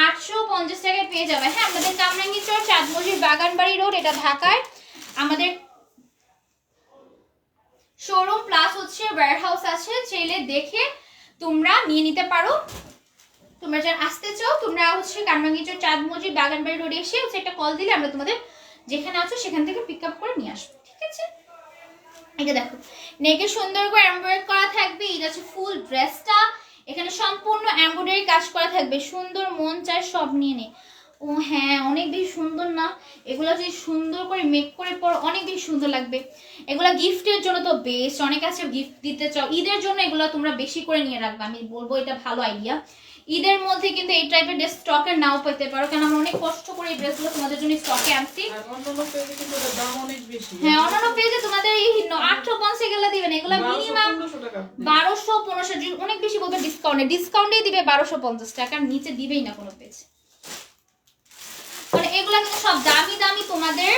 850 টাকায় পেয়ে যাবে। হ্যাঁ আমাদের কামরাঙ্গীরচর চাঁদ মসজিদ বাগানবাড়ি রোড, এটা ঢাকায় আমাদের শোরুম, প্লাস হচ্ছে ওয়্যার হাউস আছে, চাইলে দেখে তোমরা নিয়ে নিতে পারো। তোমরা যারা আসতে চাও তোমরা হচ্ছে কামরাঙ্গীরচর চাঁদ মসজিদ বাগানবাড়ি রোডে এসে হচ্ছে একটা কল দিলে আমরা তোমাদের যেখানে আছো সেখান থেকে পিক আপ করে নিয়ে আসবো, ঠিক আছে? এটা দেখো নেকে সুন্দর করে এমব্রয়ডারি করা থাকবে। এটা হচ্ছে ফুল ড্রেসটা, এখানে সম্পূর্ণ এমব্রয়ডারি কাজ করা থাকবে। সুন্দর মন চায় সব নিয়ে নে। ও হ্যাঁ, অনেক বেশি সুন্দর না? এগুলো যদি সুন্দর করে মেক করে পর অনেক বেশি সুন্দর লাগবে। এগুলা গিফটের জন্য তো বেস্ট, অনেক আছে গিফট দিতে চাও, ঈদের জন্য এগুলো তোমরা বেশি করে নিয়ে রাখবে, আমি বলবো এটা ভালো আইডিয়া। ঈদের মধ্যে কিন্তু এই টাইপের ড্রেস স্টকে নাও পেতে পারো, কারণ আমরা অনেক কষ্ট করে এই ড্রেসগুলো তোমাদের জন্য স্টকে আনছি। আর অন্যান্য পেজে কিন্তু এটার দাম অনেক বেশি। হ্যাঁ, অন্যান্য পেজে তোমাদের এই 850 এগুলো দিবেন, এগুলো মিনিমাম 1200-1500, অনেক বেশি বলবে ডিসকাউন্টেই দিবে 1250 টাকার নিচে দিবেই না কোনো পেজ। মানে এগুলা কিন্তু সব দামি দামি তোমাদের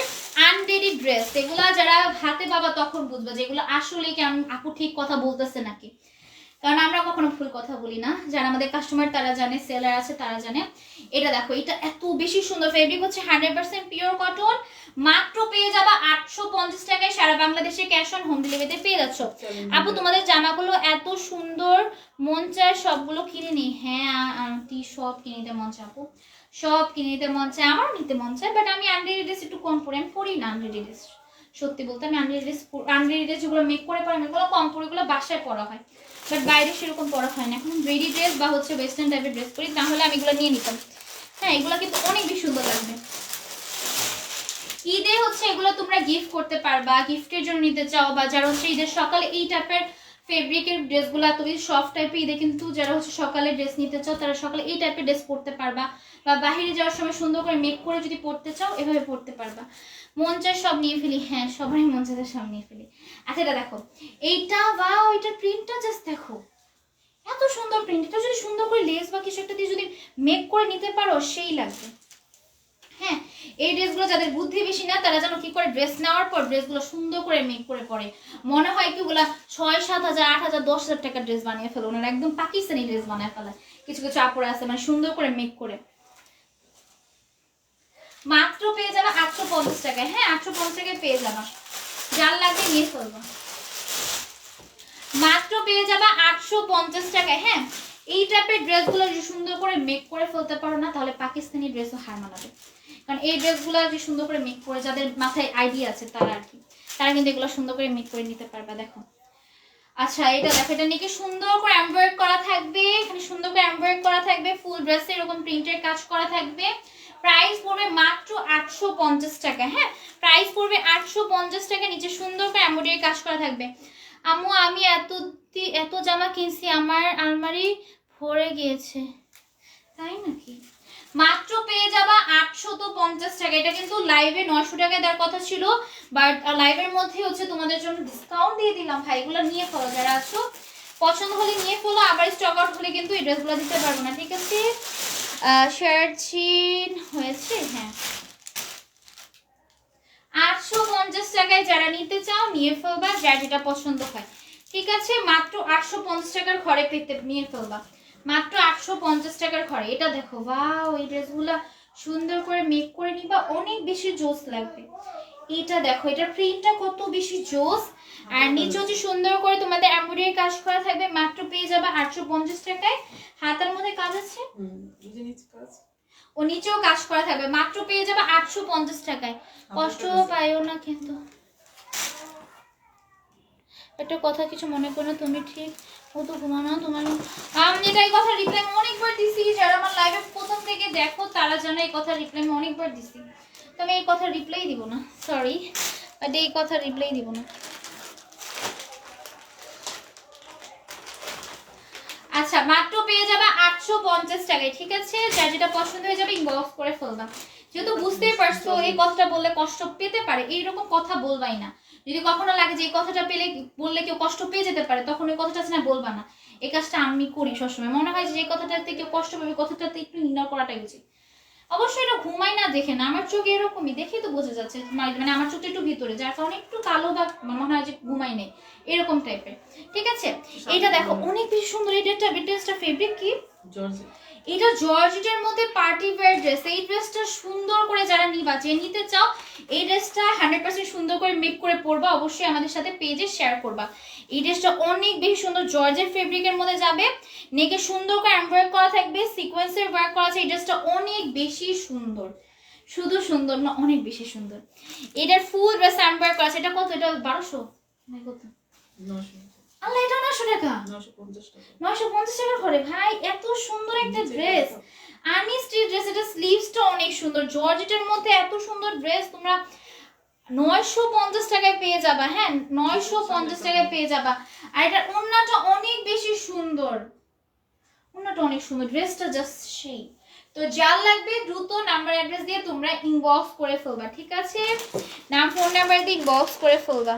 আনরেডি ড্রেস, এগুলা যারা হাতে পাবা তখন বুঝবে যে এগুলো আসলে কি আপু ঠিক কথা বলতেছে নাকি, কারণ আমরা কখনো ভুল কথা বলি না। যারা আমাদের কাস্টমার তারা জানে, সেলার আছে তারা জানে। এটা দেখো, এটা এত বেশি সুন্দর, ফেব্রিক হচ্ছে 100% পিওর কটন, মাত্র পেয়ে যাবা 850 টাকায়, সারা বাংলাদেশে ক্যাশ অন হোম ডেলিভারিতে পেয়ে যাচ্ছ। আপু তোমাদের জামাগুলো এত সুন্দর, মন চায় সবগুলো কিনে নি। হ্যাঁ আন্টি, সব কিনে নিতে মন চায় আপু, সব কিনে নিতে মন চায়, আমারও নিতে মন চায়, বাট আমি আনরেডি ড্রেস একটু কম পরি, আমি পরি না আনরেডি ড্রেস। সত্যি বলতে আমি আনরেডি ড্রেস যেগুলো মেক করে পরি এগুলো কম পরি, এগুলো বাসায় পরা হয়, বাট বাইরে সেরকম পরা হয় না। এখন রেডি ড্রেস বা হচ্ছে ওয়েস্টার্ন টাইপের ড্রেস পরি, তাহলে আমি এগুলো নিয়ে নিতাম। হ্যাঁ, এগুলো কিন্তু অনেক বেশি সুন্দর লাগবে। ঈদে হচ্ছে এগুলো তোমরা গিফট করতে পারবা, গিফটের জন্য নিতে চাও, বা যারা হচ্ছে ঈদের সকালে এই টাইপের ফেব্রিকের ড্রেসগুলো এত বেশি সফট টাইপের, ঈদে কিন্তু যারা হচ্ছে সকালে ড্রেস নিতে চাও তারা সকালে এই টাইপের ড্রেস পরতে পারবা, বা বাইরে যাওয়ার সময় সুন্দর করে মেক করে যদি পরতে চাও এভাবে পরতে পারবা। মন চায় সব নিয়ে ফেলি, হ্যাঁ সবারই মন চায় সব নিয়ে ফেলি। আচ্ছা এটা দেখো, এইটা ওয়াও, এটার প্রিন্টটা জাস্ট দেখো, এত সুন্দর প্রিন্ট। এটা যদি সুন্দর করে লেস বা কিছু একটা দিয়ে যদি মেক করে নিতে পারো সেই লাগবে। হ্যাঁ, এই ড্রেসগুলো যাদের বুদ্ধি বেশি না তারা যেন কি করে ড্রেস নেওয়ার পর ড্রেসগুলো সুন্দর করে মেক করে পরে, মনে হয় কি ওগুলা 6-7 হাজার 8 হাজার 10 হাজার টাকার ড্রেস বানিয়ে ফেলো, ওনারা একদম পাকিস্তানি ড্রেস বানায় ফেলায়। কিছু কিছু আপুরা আছে মানে সুন্দর করে মেক করে। মাত্র পেয়ে যাবে 850 টাকায়। হ্যাঁ 850 টাকায় পেয়ে যাবা, যার লাগবে নিয়ে ফেলবো। মাত্র পেয়ে যাবা 850 টাকায়। হ্যাঁ, এই টাইপের ড্রেসগুলো যদি সুন্দর করে মেক করে ফেলতে পারো না, তাহলে পাকিস্তানি ড্রেসও হার মানাবে। কারণ এই ড্রেসগুলো যদি সুন্দর করে মেক করে, যাদের মাথায় আইডিয়া আছে তারা আর কি, তারা কিন্তু এগুলো সুন্দর করে মেক করে নিতে পারবে। দেখো, আচ্ছা এটা দেখো, এটা নিয়ে সুন্দর করে এমব্রয়ডারি করা থাকবে, এখানে সুন্দর করে এমব্রয়ডারি করা থাকবে, ফুল ড্রেসে এরকম প্রিন্টের কাজ করা থাকবে। প্রাইস পড়বে মাত্র 850 টাকা। হ্যাঁ, প্রাইস পড়বে 850 টাকা, নিচে সুন্দর করে এমব্রয়ডারি কাজ করা থাকবে। আম্মু আমি এত জামা কিনছি, আমার আলমারি ভরে গিয়েছে। তাই নাকি? মাত্র পেয়ে যাবা 850 টাকা। এটা কিন্তু লাইভে 900 টাকায় দেওয়ার কথা ছিল, বাট লাইভের মধ্যে হচ্ছে তোমাদের জন্য ডিসকাউন্ট দিয়ে দিলাম। ভাই এগুলো নিয়ে ফেলো, যারা আছো পছন্দ হলে নিয়ে ফেলো, আবার স্টক আউট হলে কিন্তু এই ড্রেসগুলো দিতে পারবো না। ঠিক আছে, শার্ট চিন হয়েছে। হ্যাঁ, 850 টাকায় যারা নিতে চাও নিয়ে ফেলবা, যার যেটা পছন্দ হয়। ঠিক আছে, মাত্র 850 টাকার ঘরে পেতে নিয়ে ফেলবা, মাত্র 850 টাকার ঘরে। এটা দেখো, ওয়াও, এই ড্রেসগুলা সুন্দর করে মেক করে নিবা, অনেক বেশি জোস লাগবে। এটা দেখো, এটা প্রিন্টটা কত বেশি জোস, আর নিচে হচ্ছে সুন্দর করে তোমাদের এমব্রয়ডারি কাজ করা থাকবে। মাত্র পেয়ে যাবে 850 টাকায়। হাতার মধ্যে কাজ আছে, ও নিচেও কাজ করা থাকবে, মাত্র পেয়ে যাবে 850 টাকায়। কষ্ট পাইও না কিন্তু, একটা কথা কিছু মনে করো না, তুমি ঠিক মতো ঘুমানো তোমার। আমি এটা এই কথা রিপ্লাই অনেকবার দিছি, যারা আমার লাইভে প্রথম থেকে দেখো তারা জানে এই কথা রিপ্লাই আমি অনেকবার দিছি, তো আমি এই কথা রিপ্লাই দিব না, সরি, বাট এই কথা রিপ্লাই দিব না। আচ্ছা, মাত্র পেয়ে যাবে 850 টাকায়। ঠিক আছে, যার যেটা পছন্দ হয়ে যাবে ইনবক্স করে ফেলবা। যেহেতু বুঝতেই পারছো এই কথাটা বললে কষ্ট পেতে পারে, এইরকম কথা বলবাই না। যদি কখনো লাগে যে এই কথাটা বললে কেউ কষ্ট পেয়ে যেতে পারে, তখন ওই কথাটা না বলবা না। এই কাজটা আমি করি সবসময়, মনে হয় যে কথাটাতে কেউ কষ্ট পাবে, কথাটাতে একটু ইগনোর করাটাই উচিত। অবশ্যই এটা ঘুমাই না দেখে না, আমার চোখ এরকমই, দেখেই তো বোঝা যাচ্ছে, মানে আমার চোখটা একটু ভিতরে, যার কারণে একটু কালো বা মনে হয় যে ঘুমাই নেই এরকম টাইপের। ঠিক আছে, এটা দেখো অনেক বেশি সুন্দর। এই ড্রেসটা ফেব্রিক কি? এটা জর্জেটের মধ্যে পার্টি ওয়্যার ড্রেস। এই ড্রেসটা সুন্দর করে যারা নিবা, যে নিতে চাও এই ড্রেসটা 100% সুন্দর করে মেক করে পরবা, অবশ্যই আমাদের সাথে পেজে শেয়ার করবা। এই ড্রেসটা অনেক বেশি সুন্দর, জর্জেট ফেব্রিকের মধ্যে যাবে, নেকে সুন্দর করে এমব্রয়ডারি করা থাকবে, সিকোয়েন্সের ওয়ার্ক করা আছে। এই ড্রেসটা অনেক বেশি সুন্দর, শুধু সুন্দর না, অনেক বেশি সুন্দর। এটার ফুল ড্রেস এমব্রয়ডারি করা আছে। এটা কত? এটা 1200 না কত? আল্লাহ, এটা 900 টাকা, 950 টাকা। 950 টাকার ঘরে ভাই এত সুন্দর একটা ড্রেস। আনি স্ট্রিট ড্রেস, এটা স্লিভসটা অনেক সুন্দর, জর্জেটের মধ্যে এত সুন্দর ড্রেস তোমরা 950 টাকায় পেয়ে যাবা। হ্যাঁ, 950 টাকায় পেয়ে যাবা। আর এটা ওড়নাটা অনেক বেশি সুন্দর, ওড়নাটা অনেক সুন্দর, ড্রেসটা জাস্ট সেই। তো যার লাগবে দ্রুত নাম্বার অ্যাড্রেস দিয়ে তোমরা ইনবক্স করে ফেলবা, ঠিক আছে? নাম ফোন নাম্বার দিয়ে ইনবক্স করে ফেলবা।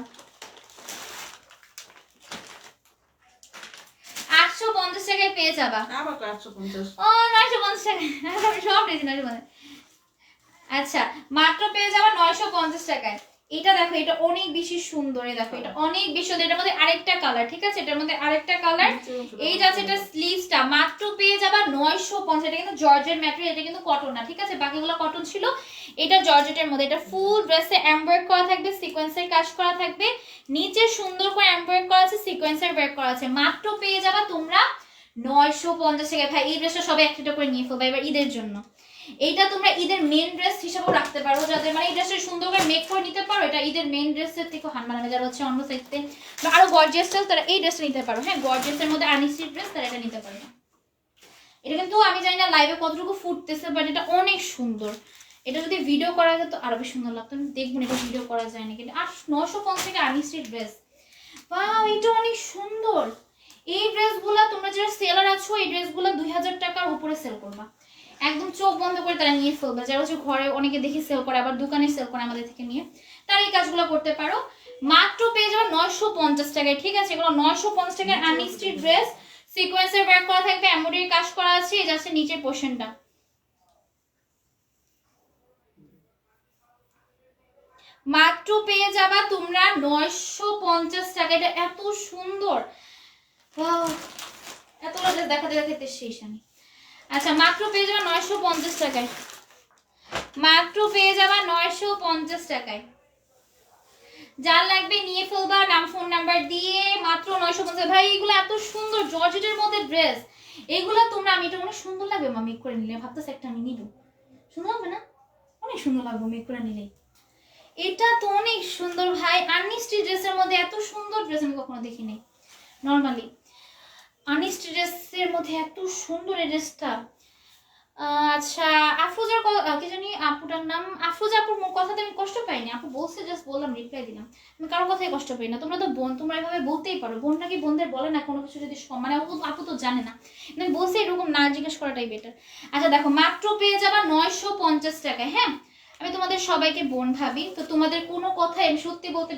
850 টাকায় পেয়ে যাবা। আবার 850। ও 950 টাকা, আমি সব দিয়েছি 950। আচ্ছা, মাত্র পেয়ে যাবা 950 টাকায়। এটা দেখো, এটা অনেক বেশি সুন্দর, দেখো এটা অনেক বেশি সুন্দর। এটার মধ্যে আরেকটা কালার, ঠিক আছে? এটার মধ্যে আরেকটা কালার। এই যাচ্ছে এটা স্লিভসটা, মাত্র পেয়ে যাবা 950। এটা কিন্তু জর্জেট ম্যাটেরিয়াল, এটা কিন্তু কটন না, ঠিক আছে? বাকিগুলো কটন ছিল, এটা জর্জেটের মধ্যে। এটা ফুল ড্রেসে এমব্রয়েড করা থাকবে, সিকোয়েন্সের কাজ করা থাকবে, নিচে সুন্দর করে এমব্রয়েড করা আছে, সিকোয়েন্সের ওয়ার্ক করা আছে। মাত্র পেয়ে যাবা তোমরা 950 টাকায়। ভাই এই ড্রেসটা সবাই একটা করে নিয়ে ফেলবে এবার ঈদের জন্য। এইটা তোমরা ঈদের মেন ড্রেস হিসেবেও রাখতে পারো, যাদের মানে এই ড্রেসটা সুন্দর করে মেক করে নিতে পারো। এটা ঈদের মেন ড্রেসের থেকে হানমানামে যারা হচ্ছে অন্য সাইডতে বা আরো গর্জিয়াস স্টাইল, তারা এই ড্রেসটা নিতে পারো। হ্যাঁ, গর্জিয়াসের মধ্যে আনিসি ড্রেস, তারা এটা নিতে পারো। এটা কিন্তু আমি জানি না লাইভে কতটুকু ফুটতেছে, বাট এটা অনেক সুন্দর। এটা যদি ভিডিও করা যেত আরো বেশি সুন্দর লাগতো। আমি দেখবো এটা ভিডিও করা যায় না, কিন্তু আর 950 টাকা আনিসি ড্রেস। বাহ, এটা অনেক সুন্দর। এই ড্রেসগুলো তোমরা যারা সেলার আছো, এই ড্রেসগুলো 2000 টাকার উপরে সেল করবা, একদম চোখ বন্ধ করে তারা নিয়ে ফেলবে। যারা হচ্ছে ঘরে অনেকে দেখি সেল করে, আবার দোকানে সেল করে আমাদের থেকে নিয়ে, তারা এই কাজগুলো করতে পারো। মাত্র পেয়ে যাবে 950 টাকায়, ঠিক আছে? এগুলো 950 টাকার আনস্টিচ ড্রেস, সিকোয়েন্সের ওয়ার্ক করা থাকবে, এমব্রয়ডারি কাজ করা আছে, এই যাচ্ছে নিচের পোরশনটা। মাত্র পেয়ে যাবা তোমরা 950 টাকা। এটা এত সুন্দর, এতগুলো ড্রেস দেখাতে দেখাতে শেষ আমি। আচ্ছা, মাত্র পেয়ে যাবা 950 টাকায়, মাত্র পেয়ে যাবা 950 টাকায়। যার লাগবে নিয়ে ফেলবা নাম ফোন নাম্বার দিয়ে, মাত্র 950। ভাই এগুলো এত সুন্দর জর্জেটের মধ্যে ড্রেস, এগুলো তোমরা, আমি এটা অনেক সুন্দর লাগবে মা মেক করে নিলে, ভাবতেছি একটা আমি নিব, সুন্দর লাগবে না? অনেক সুন্দর লাগবে মেক করে নিলে। এটা তো অনেক সুন্দর ভাই, আনস্টিচ ড্রেসের মধ্যে এত সুন্দর ড্রেস আমি কখনো দেখিনি। নর্মালি আনস্টিচ ড্রেসের মধ্যে এত সুন্দর এই ড্রেসটা। আচ্ছা, আফরোজার কি জানি আপুটার নাম, আফরোজা আপুর কথাতে আমি কষ্ট পাইনি, আপু বলছে জাস্ট বললাম, রিপ্লাই দিলাম। আমি কারোর কথাই কষ্ট পাই না, তোমরা তো বোন, তোমরা এভাবে বলতেই পারো। বোন নাকি বোনদের বলে না কোনো কিছু যদি মানে আপু তো জানে না, আমি বলছি এরকম না জিজ্ঞেস করাটাই বেটার। আচ্ছা দেখো, মাত্র পেয়ে যাবা 950 টাকায়। হ্যাঁ, আমি তোমাদের সবাইকে বোন ভাবি, তো তোমাদের কোনো কথাই আমি সত্যি বলতে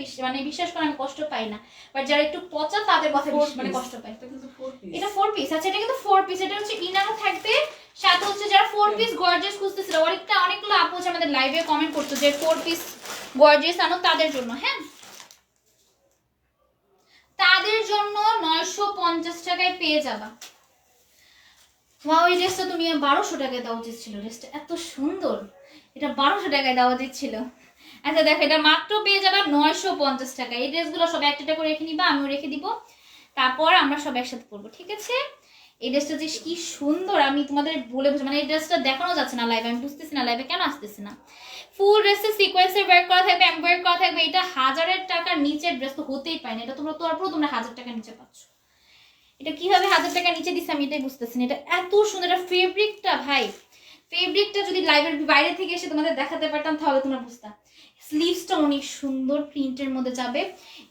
বিশ্বাস করে আমি কষ্ট পাই না, বাট যারা একটু পচা তাদের কথা মানে কষ্ট পাই। এটা 4 পিস। আচ্ছা, এটা কিন্তু 4 পিস, এটা হচ্ছে ইনারও থাকবে, সাথে হচ্ছে যারা 4 পিস গর্জিয়াস খুঁজতেছিল, অনেকগুলো আপু হচ্ছে আমাদের লাইভে কমেন্ট করতো যে 4 পিস গর্জিয়াস আনো তাদের জন্য। হ্যাঁ, তাদের জন্য 950 টাকায় পেয়ে যাবা। ওয়াও, এই ড্রেসটা তুমি 1200 টাকায় দেওয়া উচিত ছিল, ড্রেসটা এত সুন্দর, এটা 1200 টাকায় দেওয়া উচিত ছিল। আচ্ছা দেখো, এটা মাত্র পেয়ে যাবা 950 টাকা। এই ড্রেসগুলো সব একটা করে রেখে নিবা, আমিও রেখে দিব, তারপর আমরা সব একসাথে পরবো, ঠিক আছে? এই ড্রেসটা যে কি সুন্দর আমি তোমাদের বলে বুঝি, মানে এই ড্রেসটা দেখানো যাচ্ছে না লাইভে, আমি বুঝতেছি না লাইভে কেন আসতেছি না। ফুল ড্রেসে সিকোয়েন্সের ওয়ার্ক করা থাকবে, এমব্রয়ডারি করা থাকবে। এটা 1000 টাকার নিচের ড্রেস তো হতেই পারে না, এটা তোমরা তারপরেও তোমরা 1000 টাকার নিচে পাচ্ছ। এটা কিভাবে 1000 টাকার নিচে দিচ্ছে আমি এটাই বুঝতেছি না। এটা এত সুন্দর, এটা ফেব্রিকটা ভাই, ফেব্রিকটা যদি লাইভের বাইরে থেকে এসে তোমাদের দেখাতে পারতাম তাহলে তোমরা বুঝতাম। স্লিভসটা অনেক সুন্দর প্রিন্টের মধ্যে যাবে।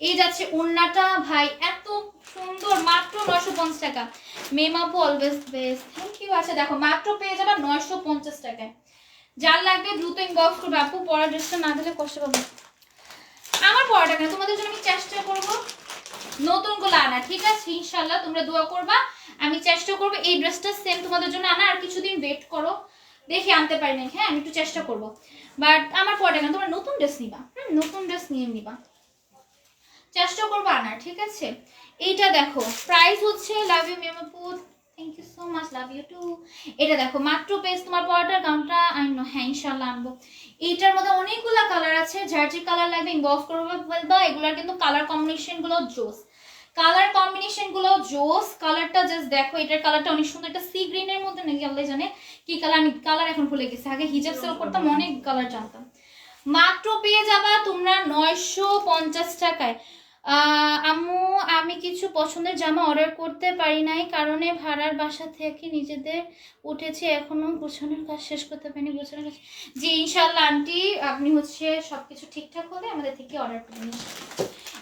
এই যাচ্ছে ওড়নাটা, ভাই এত সুন্দর, মাত্র 950 টাকা। মেমাপু অলওয়েজ বেস্ট, থ্যাংক ইউ। আচ্ছা দেখো, মাত্র পেয়ে যাবা 950 টাকায়। যার লাগবে দ্রুত ইনবক্স করবে। আপু পরা ড্রেসটা না দিলে কষ্ট পাবো। আমার পরাটা কেন, তোমাদের জন্য আমি চেষ্টা করবো নতুন গুলো আনা, ঠিক আছে? ইনশাল্লাহ তোমরা দোয়া করবা, আমি চেষ্টা করবো এই ড্রেসটা সেম তোমাদের জন্য আনা। আর কিছুদিন ওয়েট করো, দেখি আনতে পারি না, হ্যাঁ আমি একটু চেষ্টা করবো। বাট আমার পরে কেন, তোমরা নতুন ড্রেস নিবা, নতুন ড্রেস নিয়ে নিবা, চেষ্টা করবো আনার, ঠিক আছে? এইটা দেখো, প্রাইস হচ্ছে, লাভ ইউ মেমাপু, thank you so much, love you too. এটা দেখো, মাত্র পেজ তোমার পরাটার গাউনটা আনো, হ্যাঁ ইনশাল্লাহ আনবো। এইটার মধ্যে অনেকগুলো কালার আছে, যার যে কালার লাগবে ইনবক্স করবে বলবা। এগুলার কিন্তু কালার কম্বিনেশন গুলো জোস, কালার কম্বিনেশন গুলো জোস। কালারটা জাস্ট দেখো, এটার কালারটা অনেক সুন্দর, একটা সি গ্রিন এর মধ্যে নাকি আল্লাহ জানে কি কালার, আমি কালার এখন ভুলে গেছি, আগে হিজাব সেল করতাম অনেক কালার জানতাম। মাত্র পেয়ে যাবা তোমরা 950 টাকায়। আম্মু আমি কিছু পছন্দের জামা অর্ডার করতে পারি নাই কারণে ভাড়ার বাসা থেকে নিজেদের উঠেছি, এখনো গোছানোর কাজ শেষ করতে পারিনি। গোছানোর কাজ জি ইনশাল্লাহ আন্টি, আপনি হচ্ছে সবকিছু ঠিকঠাক হলে আমাদের থেকে অর্ডার করে নিন।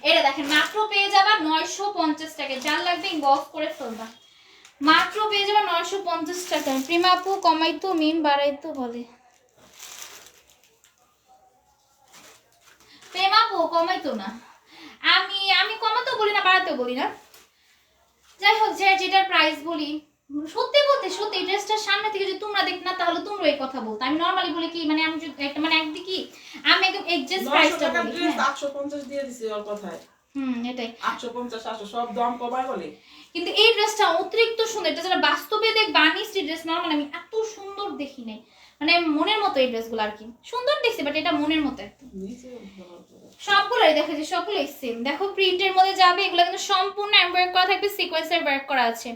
এটা দেখেন মাত্র পেয়ে যাবা 950 টাকা, যার লাগবে ইনবক্স করে ফেলবা। মাত্র পেয়ে যাবা 950 টাকায়। প্রিমা আপু কমাইতো মিম বাড়াইতো বলে। প্রেমা আপু কমাইতো না, আমি আমি কমাতেও বলি না বাড়াতেও বলি না। যাই হোক যে যেটার প্রাইস বলি, সত্যি বলতে সত্যি ড্রেসটার সামনে থেকে যদি তোমরা দেখতে না তাহলে তোমরা এই কথা বলতো। আমি নরমালি বলি কি মানে আমি যদি একটা মানে একদিকে আমি একদম এক্সাক্ট প্রাইসটা বলি। ড্রেস 850 দিয়ে দিছি ওর কথায়। এটাই 850 800 সব দাম কমায় বলে। কিন্তু এই ড্রেসটা অতিরিক্ত সুন্দর, এটা যারা বাস্তবে দেখ বানিয়েছি ড্রেস নরমাল আমি এত সুন্দর দেখি নাই, মানে মনের মতো এই ড্রেসগুলো আর কি সুন্দর দেখছি, বাট এটা মনের মতো একদম। সবগুলোই দেখো যে সবগুলোই সেম, দেখো প্রিন্টের মধ্যে যাবে, এগুলো কিন্তু সম্পূর্ণ এমব্রয়ডারি করা থাকবে, সিকোয়েন্সের ওয়ার্ক করা আছে।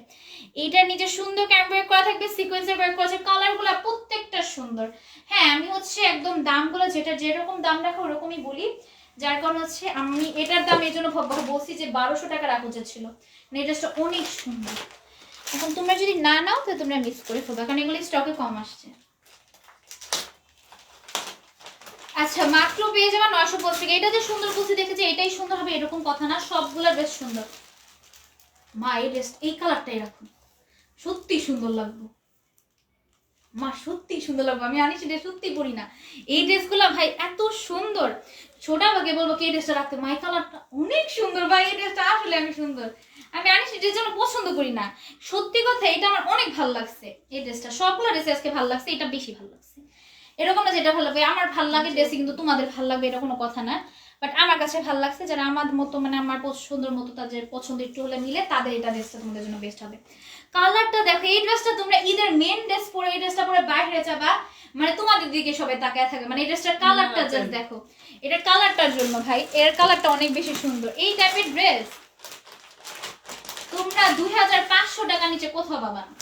এটার নিচে সুন্দর এমব্রয়ডারি করা থাকবে, সিকোয়েন্সের ওয়ার্ক করা আছে, কালারগুলো প্রত্যেকটা সুন্দর। হ্যাঁ আমি হচ্ছে একদম দামগুলো যেটা যেরকম দাম রাখো ওরকমই বলি, যার কারণ হচ্ছে আমি এটার দাম এই জন্য বলছি যে 1200 টাকা রাখা উচিত ছিল, মানে এই ড্রেসটা অনেক সুন্দর। এখন তোমরা যদি না নাও তাহলে তোমরা মিস করে ফেলবে, কারণ এগুলো স্টকে কম আসছে। আচ্ছা মাত্র পেয়ে যাবা 950 টাকা। এটা যে সুন্দর বলছি দেখেছি এটাই সুন্দর হবে এরকম কথা না, সবগুলা ড্রেস সুন্দর। মা এই ড্রেস এই কালারটাই রাখুন, সত্যি সুন্দর লাগবে মা, সত্যি সুন্দর লাগবে। আমি আনি সেটা সত্যি পরি না এই ড্রেসগুলো ভাই এত সুন্দর। ছোটা ভাগে বলবো কি এই ড্রেসটা রাখতে, মা এই কালারটা অনেক সুন্দর ভাই, এই ড্রেসটা আসলে আমি সুন্দর, আমি আনি সেটার জন্য পছন্দ করি না। সত্যি কথা এটা আমার অনেক ভালো লাগছে এই ড্রেসটা, সবগুলো ড্রেস আজকে ভালো লাগছে, এটা বেশি ভালো লাগছে। এরকম না যেটা ভালো লাগবে আমার ভালো লাগে ড্রেসে কিন্তু তোমাদের ভালো লাগবে এটা কোনো কথা না, বাট আমার কাছে ভালো লাগছে, যারা আমার মতো মানে আমার সুন্দর মতো তাদের পছন্দ একটু হলে মিলে তাদের এটা ড্রেসটা তোমাদের জন্য বেস্ট হবে। কালারটা দেখো, এই ড্রেসটা তোমরা ঈদের মেন ড্রেস পরে এই ড্রেসটা পরে বাইরে যাবা মানে তোমাদের দিকে সবাই তাকায় থাকবে, মানে এই ড্রেসটার কালারটা জাস্ট দেখো, এটার কালারটার জন্য ভাই এর কালারটা অনেক বেশি সুন্দর। এই টাইপের ড্রেস তোমরা 2500 টাকা নিচে কোথাও পাবা না।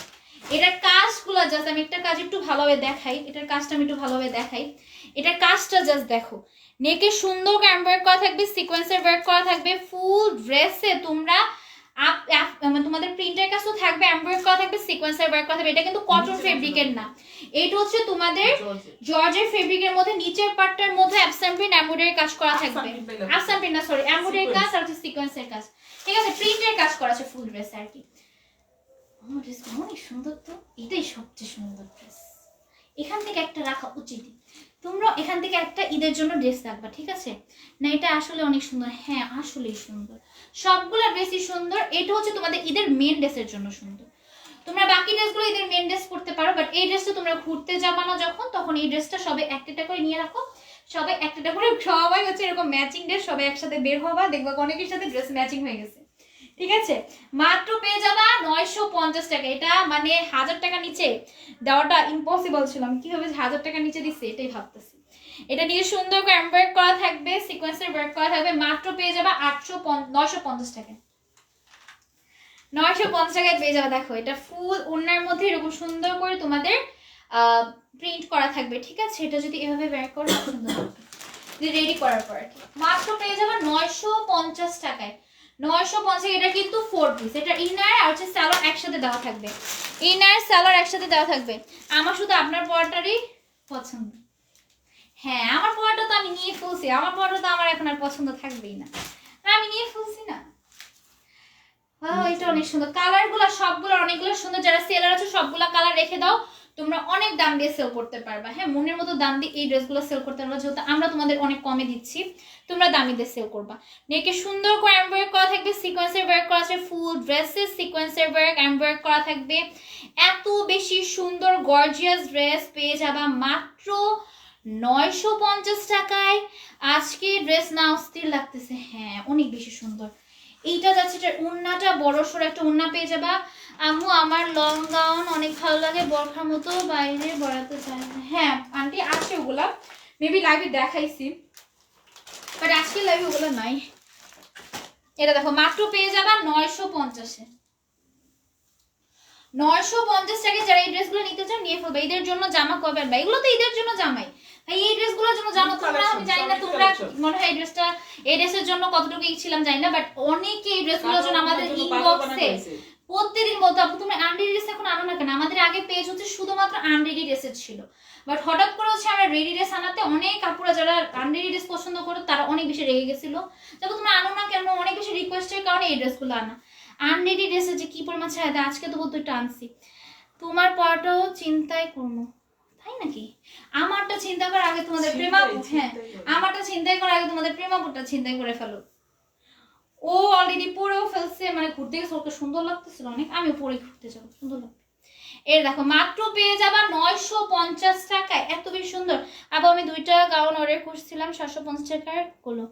এটার কাজগুলো জাস্ট আমি একটা কাজ একটু ভালোভাবে দেখাই, এটার কাজটা আমি একটু ভালোভাবে দেখাই। এটার কাজটা জাস্ট দেখো, নেকে সুন্দর এমব্রয়ডারি করা থাকবে, সিকোয়েন্সের ওয়ার্ক করা থাকবে, ফুল ড্রেসে তোমরা তোমাদের প্রিন্টের কাজও থাকবে, এমব্রয়ডারি করা থাকবে, সিকোয়েন্সের ওয়ার্ক করা থাকবে। এটা কিন্তু কটন ফেব্রিকের না, এটা হচ্ছে তোমাদের জর্জের ফেব্রিকের মধ্যে নিচের পার্টটার মধ্যে অ্যাবসেন্ট প্রিন্ট এমব্রয়ডারি কাজ করা থাকবে, অ্যাবসেন্ট প্রিন্ট না সরি এমব্রয়ডারি কাজ আর হচ্ছে সিকোয়েন্সের কাজ, ঠিক আছে প্রিন্টের কাজ করা আছে ফুল ড্রেস আর কি। অনেক সুন্দর, তো এটাই সবচেয়ে সুন্দর ড্রেস, এখান থেকে একটা রাখা উচিত। তোমরা এখান থেকে একটা ঈদের জন্য ড্রেস রাখবা, ঠিক আছে না? এটা আসলে অনেক সুন্দর, হ্যাঁ আসলেই সুন্দর, সবগুলো ড্রেসই সুন্দর। এটা হচ্ছে তোমাদের ঈদের মেন ড্রেসের জন্য সুন্দর। তোমরা বাকি ড্রেসগুলো ঈদের মেন ড্রেস করতে পারো, বাট এই ড্রেসটা তোমরা ঘুরতে যাবা না যখন, তখন এই ড্রেসটা সবে একটা করে নিয়ে রাখো, সবাই একটা করে সবাই হচ্ছে এরকম ম্যাচিং ড্রেস সবাই একসাথে বের হবা, দেখবা অনেকের সাথে ড্রেস ম্যাচিং হয়ে গেছে, ঠিক আছে? মাত্র পেয়ে যাবা 950 টাকা। এটা মানে 1000 টাকা নিচে দেওয়াটা ইম্পসিবল ছিল, আমি কিভাবে 1000 টাকা নিচে দিচ্ছি এটাই ভাবতেছি। এটা নিয়ে সুন্দর করে এমব্রয়ডারি করা থাকবে, সিকোয়েন্সের ওয়ার্ক করা থাকবে, মাত্র পেয়ে যাবা 950 টাকা। 950 টাকায় পেয়ে যাবে। দেখো এটা ফুল ওড়নার মধ্যে এরকম সুন্দর করে তোমাদের প্রিন্ট করা থাকবে, ঠিক আছে? এটা যদি এভাবে ওয়্যার করো সুন্দর হবে রেডি করার পর আর কি। মাত্র পেয়ে যাবে 950 টাকায়। 950, এটা কিন্তু 4 পিস, এটা ইনার আর হচ্ছে সালোয়ার একসাথে দেওয়া থাকবে, ইনার সালোয়ার একসাথে দেওয়া থাকবে। আমার শুধু আপনার পরাটারই পছন্দ, হ্যাঁ আমার পরাটা তো আমি নিয়ে ফেলছি, আমার পরাটা তো আমার এখন আর পছন্দ থাকবেই না, আমি নিয়ে ফেলছি না। এটা অনেক সুন্দর, কালারগুলো সবগুলো অনেকগুলো সুন্দর, যারা সেলার আছে সবগুলা কালার রেখে দাও, তোমরা অনেক দাম দিয়ে সেল করতে পারবা। হ্যাঁ মনের মতো দাম দিয়ে এই ড্রেসগুলো সেল করতে পারবা, যেহেতু আমরা তোমাদের অনেক কমে দিচ্ছি, তোমরা দামি দিয়ে সেল করবা। নেকে সুন্দর করে এমব্রয়ডারি করা থাকবে, সিকোয়েন্সের ওয়ার্ক করা আছে, ফুল ড্রেসে সিকোয়েন্সের ওয়ার্ক এমব্রয়ডারি করা থাকবে। এত বেশি সুন্দর গর্জিয়াস ড্রেস পেয়ে যাবা মাত্র 950 টাকায়। আজকে ড্রেস না অস্থির লাগতেছে, হ্যাঁ অনেক বেশি সুন্দর। এইটা যাচ্ছে এটার ওড়নাটা বড় সড়ো একটা ওড়না পেয়ে যাবা। আম্মু আমার লং গাউন অনেক ভালো লাগে, বরখার মতো বাইরে বড়াতে চাই না। হ্যাঁ আন্টি আছে ওগুলা, মেবি লাইভে দেখাইছি, বাট আজকে লাইভে ওগুলো নাই। এটা দেখো মাত্র পেয়ে যাবা 950-এ, 950 টাকায় যারা এই ড্রেসগুলো নিতে চান নিয়ে ফেলবে। ঈদের জন্য জামা কবে আনবা? এগুলো তো ঈদের জন্য জামাই ভাই, এই ড্রেসগুলোর জন্য জানো তোমরা, আমি জানি না তোমরা মনে হয় এই ড্রেসের জন্য কতটুকু ছিলাম জানি না, বাট অনেকে এই ড্রেসগুলোর জন্য আমাদের ইনবক্সে প্রত্যেকদিন বলতো আপু তুমি আনরেডি ড্রেস এখন আনো না কেন? আমাদের আগে পেজ হচ্ছে শুধুমাত্র আনরেডি ড্রেসের ছিল, বাট হঠাৎ করে হচ্ছে আমরা রেডি ড্রেস আনাতে অনেক আপুরা যারা আনরেডি ড্রেস পছন্দ করো তারা অনেক বেশি রেগে গেছিল, তবে তোমরা আনো না কেন? অনেক বেশি রিকোয়েস্টের কারণে এই ড্রেসগুলো আনা। আনরেডি ড্রেসের যে কি পরিমাণ ছাড়া, আজকে তো বলতো একটু আনছি। তোমার পড়াটাও চিন্তাই করবো, তাই নাকি? আমারটা চিন্তা করার আগে তোমাদের প্রেমাপুর, হ্যাঁ আমারটা চিন্তাই করার আগে তোমাদের প্রেমাপুরটা চিন্তাই করে ফেলো। ও অলরেডি পরেও ফেলছে, মানে ঘুরতে গেছে, ওকে সুন্দর লাগতেছিল অনেক, আমিও পরে ঘুরতে যাবো, সুন্দর লাগবে। এর দেখো মাত্র পেয়ে যাবা 950 টাকায়, এত বেশি সুন্দর। আবার আমি 2টা গাউন অর্ডার করছিলাম 750 টাকার গুলো।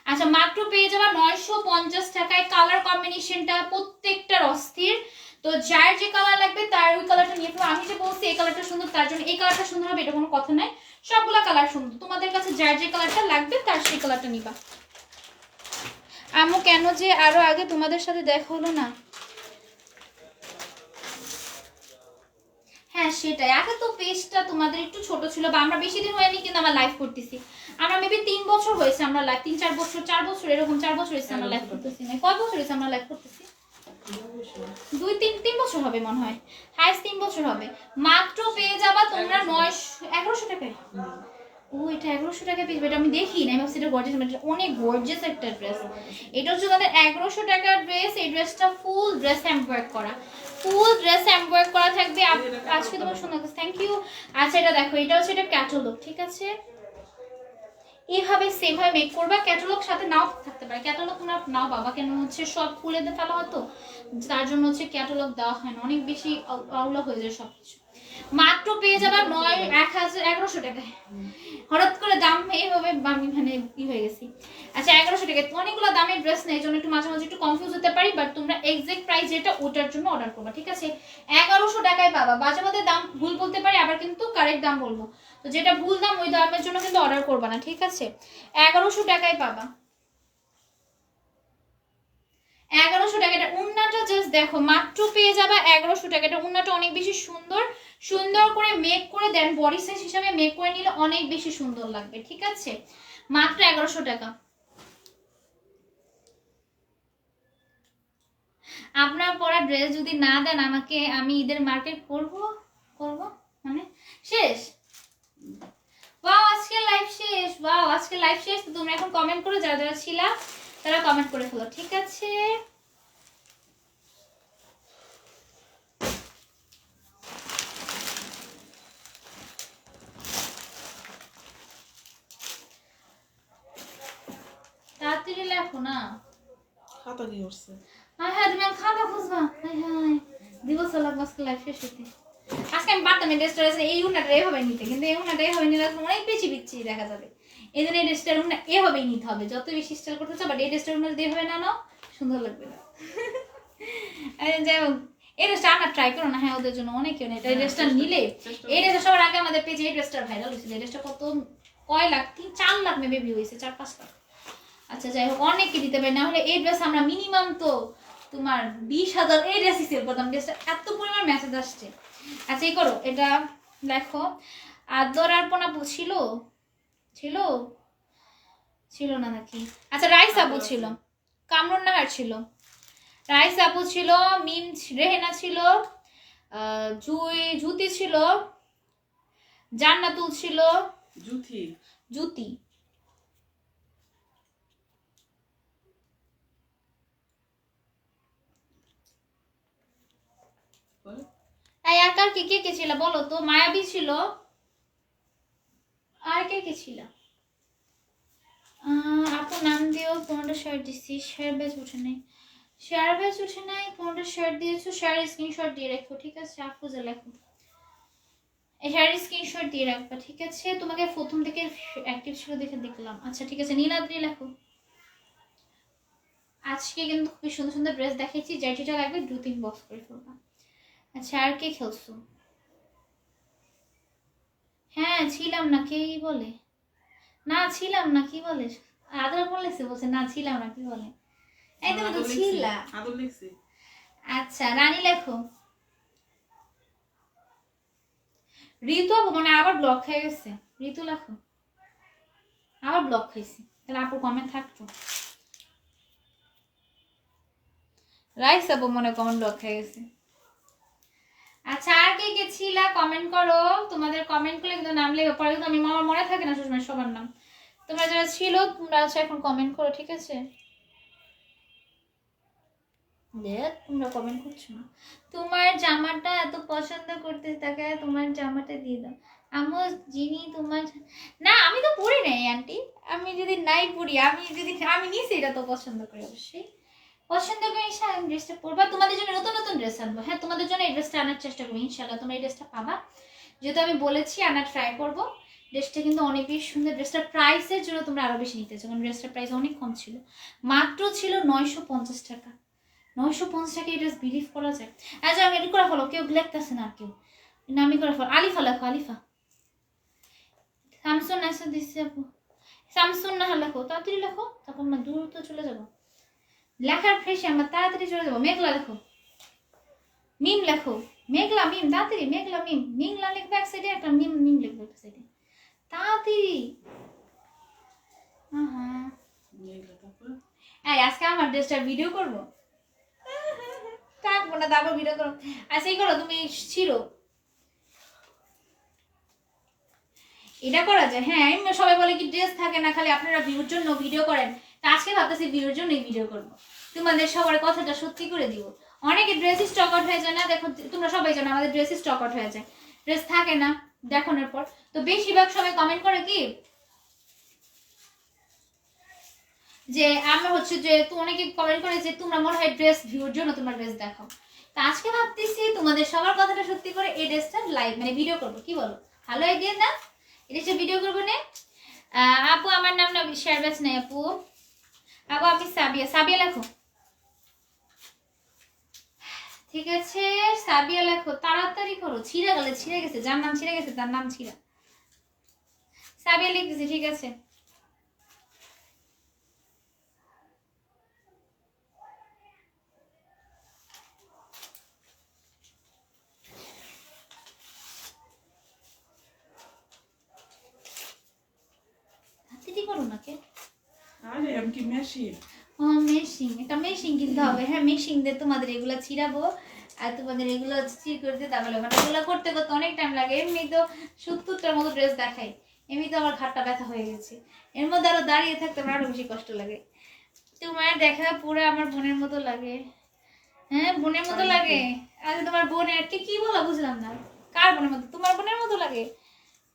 আচ্ছা মাত্র পেয়ে যাবা 950 টাকায়। কালার কম্বিনেশনটা প্রত্যেকটার অস্থির, তো যার যে কালার লাগবে তার ওই কালারটা নিয়ে ফেলো। আমি যে বলছি এই কালারটা সুন্দর তার জন্য এই কালারটা সুন্দর হবে এটা কোনো কথা নাই, সবগুলা কালার সুন্দর, তোমাদের কাছে যার যে কালারটা লাগবে তার সেই কালারটা নিবা। আমু কেন যে আরো আগে তোমাদের সাথে দেখা হলো না? হ্যাঁ সেটাই, আগে তো পেজটা তোমাদের একটু ছোট ছিল, বা আমরা বেশি দিন হয়নি কিন্তু আমরা লাইভ করতেছি। আমরা মেবি 3 বছর হয়েছে আমরা লাইভ, 3-4 বছর, 4 বছর এরকম, 4 বছর হয়েছে আমরা লাইভ করতেছি। না কয় বছর হয়েছে আমরা লাইভ করতেছি? 2-3 বছর হবে মনে হয়, হাইস্ট 3 বছর হবে। মাত্র পেয়ে যাবা তোমরা 1100 টাকায়। ও এটা 1100 টাকায় পেয়ে যাবে, এটা আমি দেখি না, আমি ভাবছি এটা গর্জিয়াস, অনেক গর্জিয়াস একটা ড্রেস। এটা হচ্ছে তাদের 1100 টাকার ড্রেস। এই ড্রেসটা ফুল ড্রেস এমব্রয়ডারি করা, ফুল ড্রেস এমব্রয়ডারি করা থাকবে। আজকে তোমার সুন্দর, থ্যাংক ইউ। আচ্ছা এটা দেখো, এটা হচ্ছে এটা ক্যাটালগ, ঠিক আছে? এইভাবে সেম ভাবে মেক করবা, ক্যাটালগ সাথে নাও থাকতে পারে, ক্যাটালগ তোমরা নাও বাবা, কেন হচ্ছে সব খুলে দিয়ে ফেলা হতো, তার জন্য হচ্ছে ক্যাটালগ দেওয়া হয় না, অনেক বেশি আউলা হয়ে যায় সবকিছু। মাত্র পেয়ে যাবা 1100 টাকায়। হঠাৎ করে দাম এইভাবে আমি মানে কি হয়ে গেছি। আচ্ছা 1100 টাকায় অনেকগুলো দামের ড্রেস নেই, এই জন্য একটু মাঝে মাঝে একটু কনফিউজ হতে পারি, বাট তোমরা এক্সাক্ট প্রাইস যেটা ওটার জন্য অর্ডার করবা, ঠিক আছে? 1100 টাকায় পাবা। মাঝে মাঝে দাম ভুল বলতে পারি, আবার কিন্তু কারেক্ট দাম বলবো, তো যেটা ভুল দাম ওই দামের জন্য কিন্তু অর্ডার করবা না, ঠিক আছে? 1100 টাকায় পাবা, 1100 টাকা। এটা উন্নাটা জাস্ট দেখো, মাত্র পেয়ে যাবা 1100 টাকা। এটা উন্নাটা অনেক বেশি সুন্দর, সুন্দর করে মেক করে দেন, বডি সাইজ হিসাবে মেক করে নিলে অনেক বেশি সুন্দর লাগবে, ঠিক আছে? মাত্র 1100 টাকা। আপনার পরা ড্রেস যদি না দেন আমাকে, আমি ঈদের মার্কেট করব মানে শেষ। ওয়াও আজকে লাইভ শেষ, ওয়াও আজকে লাইভ শেষ। তো তোমরা এখন কমেন্ট করো, যারা যারা ছিলা তারা কমেন্ট করে ফেলো, ঠিক আছে? তাড়াতাড়ি লেখো না, খাতা কি করছে? হ্যাঁ হ্যাঁ তুমি খাতা খুঁজবা, হ্যাঁ হ্যাঁ দিবস লাগবে আজকে লাইভ শেষ হইতে। আজকে আমি পারতাম এই ড্রেসটা এই উন্নাটা এভাবে নিতে, কিন্তু এই উন্নাটা এভাবে নিলে অনেক বেশি বিচ্ছি দেখা যাবে, এই জন্য এই ড্রেসটার উন্না এভাবেই নিতে হবে, যত বেশি স্টাইল করতে চাও, বাট এই ড্রেসটার উন্না যদি এভাবে না নাও সুন্দর লাগবে না। যাই হোক এই ড্রেসটা আমরা ট্রাই করো না, হ্যাঁ ওদের জন্য অনেক কেউ নেই, এই ড্রেসটা নিলে, এই ড্রেসটা সবার আগে আমাদের পেজে এই ড্রেসটা ভাইরাল হয়েছিল, এই ড্রেসটা কত কয় লাখ, 3-4 লাখ মেবি ভিউ হয়েছে, 4-5 লাখ। আচ্ছা যাই হোক অনেককে দিতে পারি, না হলে এই ড্রেস আমরা মিনিমাম তো তোমার 20,000 এই ড্রেসই সেল করতাম, ড্রেসটা এত পরিমাণ মেসেজ আসছে। আচ্ছা এই করো এটা লেখো, আদর আর পোনা ছিল ছিল ছিল না নাকি? আচ্ছা রাইস আপু ছিল, কামরুন নাহার ছিল, রাইস আপু ছিল, মিম রেহেনা ছিল, জুতি ছিল, জান্নাতুল ছিল, জুতি আর কার কে কে ছিল বলো তো? মায়াবী ছিল, আর কে কে ছিল? আপু নাম দিও, 15টা শার্ট দিচ্ছি, শেয়ার ব্যাচ উঠে নাই, শেয়ার ব্যাচ উঠে নাই, 15টা শার্ট দিয়েছো, শেয়ার স্ক্রিনশট দিয়ে রাখো, ঠিক আছে? আফরোজা লেখো, এই শেয়ার স্ক্রিনশট দিয়ে রাখবা, ঠিক আছে? তোমাকে প্রথম থেকে অ্যাক্টিভ ছিল দেখে দেখলাম। আচ্ছা ঠিক আছে নীলাদ্রি লেখো। আজকে কিন্তু খুবই সুন্দর সুন্দর ড্রেস দেখাইছি, যার যেটা লাগবে 2-3 বক্স করে ফেলবা। আচ্ছা আর কে খেলছো? হ্যাঁ ছিলাম না, কে বলে না ছিলাম না, কি বলে? আদর বলেছে, বলছে না ছিলাম না, কি বলে? এই তুমি তো ছিলা। আদর লিখছি। আচ্ছা রানী লেখো, ঋতু আপু মানে আবার ব্লক হয়ে গেছে। ঋতু লেখো, আবার ব্লক খাইছি, তাহলে আপুর কমেন্ট থাকতো। রাইস আপু মনে কমেন্ট ব্লক হয়ে গেছে। আচ্ছা আর কে কে ছিলা কমেন্ট করো, তোমাদের কমেন্ট করলে কিন্তু নাম লেগে পরে, কিন্তু আমি আমার মনে থাকে না সবসময় সবার নাম। তোমরা যারা ছিল তোমরা আচ্ছা এখন কমেন্ট করো, ঠিক আছে? দেখ তোমরা কমেন্ট করছো না। তোমার জামাটা এত পছন্দ করতে থাকে, তোমার জামাটা দিয়ে দাও। আমু যিনি তোমার, না আমি তো পরি নাই আন্টি, আমি যদি নাই পরি, আমি নিছি, এটা তো পছন্দ করি অবশ্যই, পছন্দ করে আমি ড্রেসটা পরবা। তোমাদের জন্য নতুন নতুন ড্রেস আনবো, হ্যাঁ তোমাদের জন্য এই ড্রেসটা আনার চেষ্টা করবো ইনশাল্লাহ, তোমরা এই ড্রেসটা পাবা, যেহেতু আমি বলেছি আনার ট্রাই করবো। ড্রেসটা কিন্তু অনেক বেশি সুন্দর, ড্রেসটার প্রাইসের জন্য তোমরা আরো বেশি নিতে চাও, কারণ ড্রেসটার প্রাইস অনেক কম ছিল, মাত্র ছিল 950 টাকা। 950 টাকা এই ড্রেস বিলিভ করা যায়? আচ্ছা আমি এটি করে ফেলো, কেউ লিখতেছে না, আর কেউ নামি করে ফেলো। আলিফা লেখো, আলিফা। স্যামসুন এসে দিচ্ছে আপু, স্যামসুন না লেখো, তাড়াতাড়ি লেখো, তারপর আমরা দূর তো চলে যাবো, লেখার ফ্রেশে আমরা তাড়াতাড়ি চলে যাবো। মেঘলা লেখো, মিম লেখো, মেঘলা মিম, তাড়াতাড়ি মেঘলা মিম, মিঘলা লিখবে এক সাইডে, একটা মিম মিম লিখবে এক সাইডে, তাড়াতাড়ি। হ্যাঁ এই আজকে আমার ড্রেসটা ভিডিও করবো, থাকবো না তারপর ভিডিও করো। আচ্ছা এই করো, তুমি ছিড়ো, এটা করা যায়। হ্যাঁ আমি সবাই বলে কি ড্রেস থাকে না, খালি আপনারা ভিউর জন্য ভিডিও করেন, তা আজকে ভাবতেছি ভিউর জন্যই ভিডিও করবো, তোমাদের সবার কথাটা সত্যি করে দিব। অনেকে ড্রেস স্টক আউট হয়ে যায় না, দেখো তোমরা সবাই জানো আমাদের ড্রেস স্টক আউট হয়ে যায়, ড্রেস থাকে না দেখানোর পর। তো বেশিরভাগ সময় কমেন্ট করে কি যে আমরা হচ্ছে যে অনেকে কমেন্ট করে যে তোমরা মনে হয় ড্রেস ভিউর জন্য তোমরা ড্রেস দেখাও। তা আজকে ভাবতেছি তোমাদের সবার কথাটা সত্যি করে এই ড্রেসটা লাইভ মানে ভিডিও করবো, কি বলো? ভালো আইডিয়া না? এই ড্রেসটা ভিডিও করবো না? আপু আমার নাম না শেরবাজ নাই আপু, আপু আমি সাবিয়া, সাবিয়া লেখো, ঠিক আছে সাবিয়া লেখো, তাড়াতাড়ি করো, ছিঁড়ে গেলে ছিঁড়ে গেছে, যার নাম ছিঁড়ে গেছে তার নাম ছিঁড়া। সাবিয়া লিখতেছি, ঠিক আছে। তাড়াতাড়ি করো না কে? আরে আমি কি মেশিন? ও মেশিং, একটা মেশিং কিনতে হবে, হ্যাঁ মেশিং দিয়ে তোমাদের এগুলো ছিড়াবো আর তোমাদের এগুলো চির করতে, তাহলে মানে এগুলো করতে করতে অনেক টাইম লাগে। এমনি তো 70টার মতো ড্রেস দেখাই, এমনি তো আমার ঘাটটা ব্যথা হয়ে গেছে, এর মধ্যে আরো দাঁড়িয়ে থাকতে আমার আরো বেশি কষ্ট লাগে। তোমার দেখা পুরো আমার বোনের মতো লাগে, হ্যাঁ বোনের মতো লাগে। আচ্ছা তোমার বোনের কি বলা বুঝলাম না, কার বোনের মতো? তোমার বোনের মতো লাগে?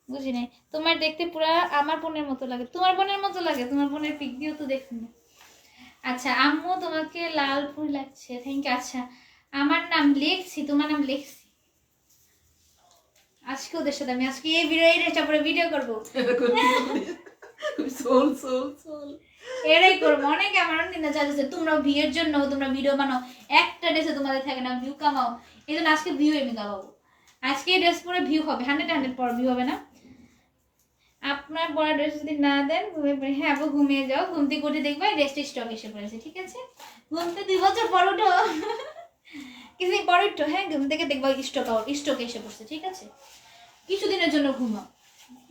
বুঝি নাই, তোমার দেখতে পুরা আমার বোনের মতো লাগে, তোমার বোনের মতো লাগে, তোমার বোনের পিক দিয়েও তো দেখুন। আচ্ছা আম্মু তোমাকে লাল ফুল লাগছে, থ্যাংক ইউ। আচ্ছা আমার নাম লিখছি, তোমার নাম লিখছি, আজকে ওদের সাথে আমি আজকে এই ড্রেসটা পরে ভিডিও করবো, সোল সোল সোল এরাই করবো। অনেকে আমার অনেক দিন চাইছে তোমরা ভিউয়ের জন্য তোমরা ভিডিও বানাও, একটা ড্রেসে তোমাদের থাকে না, ভিউ কামাও, এই জন্য আজকে ভিউ আমি কামাবো। আজকে এই ড্রেস পরে ভিউ হবে 100 পর ভিউ হবে না। আপনার বড় ড্রেস যদি না দেন ঘুমিয়ে পড়ে, হ্যাঁ আপু ঘুমিয়ে যাও, ঘুম থেকে উঠে দেখবে ড্রেসটা স্টক এসে পড়েছে, ঠিক আছে? ঘুমতে 2 বছর পর উঠো, কিছুদিন পর উঠো, হ্যাঁ ঘুম থেকে দেখবা স্টক এসে পড়ছে, ঠিক আছে? কিছুদিনের জন্য ঘুমাও,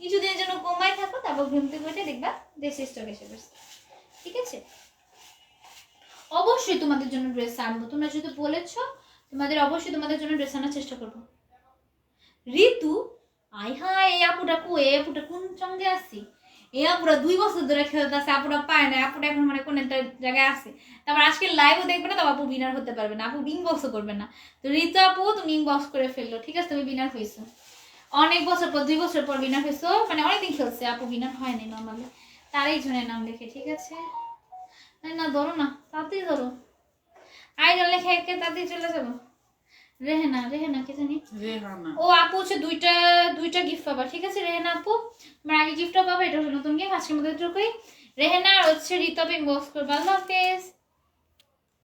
কিছুদিনের জন্য ঘুমাই থাকো, তারপর ঘুম থেকে উঠে দেখবা ড্রেস স্টক এসে পড়ছে, ঠিক আছে? অবশ্যই তোমাদের জন্য ড্রেস আনবো, তোমরা যেহেতু বলেছো তোমাদের অবশ্যই তোমাদের জন্য ড্রেস আনার চেষ্টা করবো। ঋতু আই হাই, এই আপুটা কো, এই আপুটা কোন সঙ্গে আসি? এই আপুরা 2 বছর ধরে খেলতে আছে, আপুরা পায় না, আপুটা এখন মানে কোন একটা জায়গায় আছে। তারপর আজকে লাইভও দেখবে না, তবে আপু বিনার হতে পারবে না, আপু ইনবক্সও করবে না। তো ঋতু আপু তুমি ইনবক্স করে ফেললো, ঠিক আছে? তুমি বিনার হয়েছো অনেক বছর পর, 2 বছর পর বিনার হয়েছো, মানে অনেকদিন খেলছে, আপু বিনার হয়নি নর্মালি, তারই জনের নাম লেখে, ঠিক আছে? না ধরো না, তাড়াতাড়ি ধরো, আইডল লেখে একে তাড়াতাড়ি চলে যাবো। রেহেনা, রেহেনা কে জানি, রেহানা। ও আপু হচ্ছে দুইটা গিফট পাবা, ঠিক আছে? রেহেনা আপু তোমার আগে গিফটও পাবা, এটা হচ্ছে নতুন গিফট, আজকের মধ্যে এটুকুই। রেহেনা আর হচ্ছে ঋতব ইনবক্স করবে, আল্লাহ হাফেজ।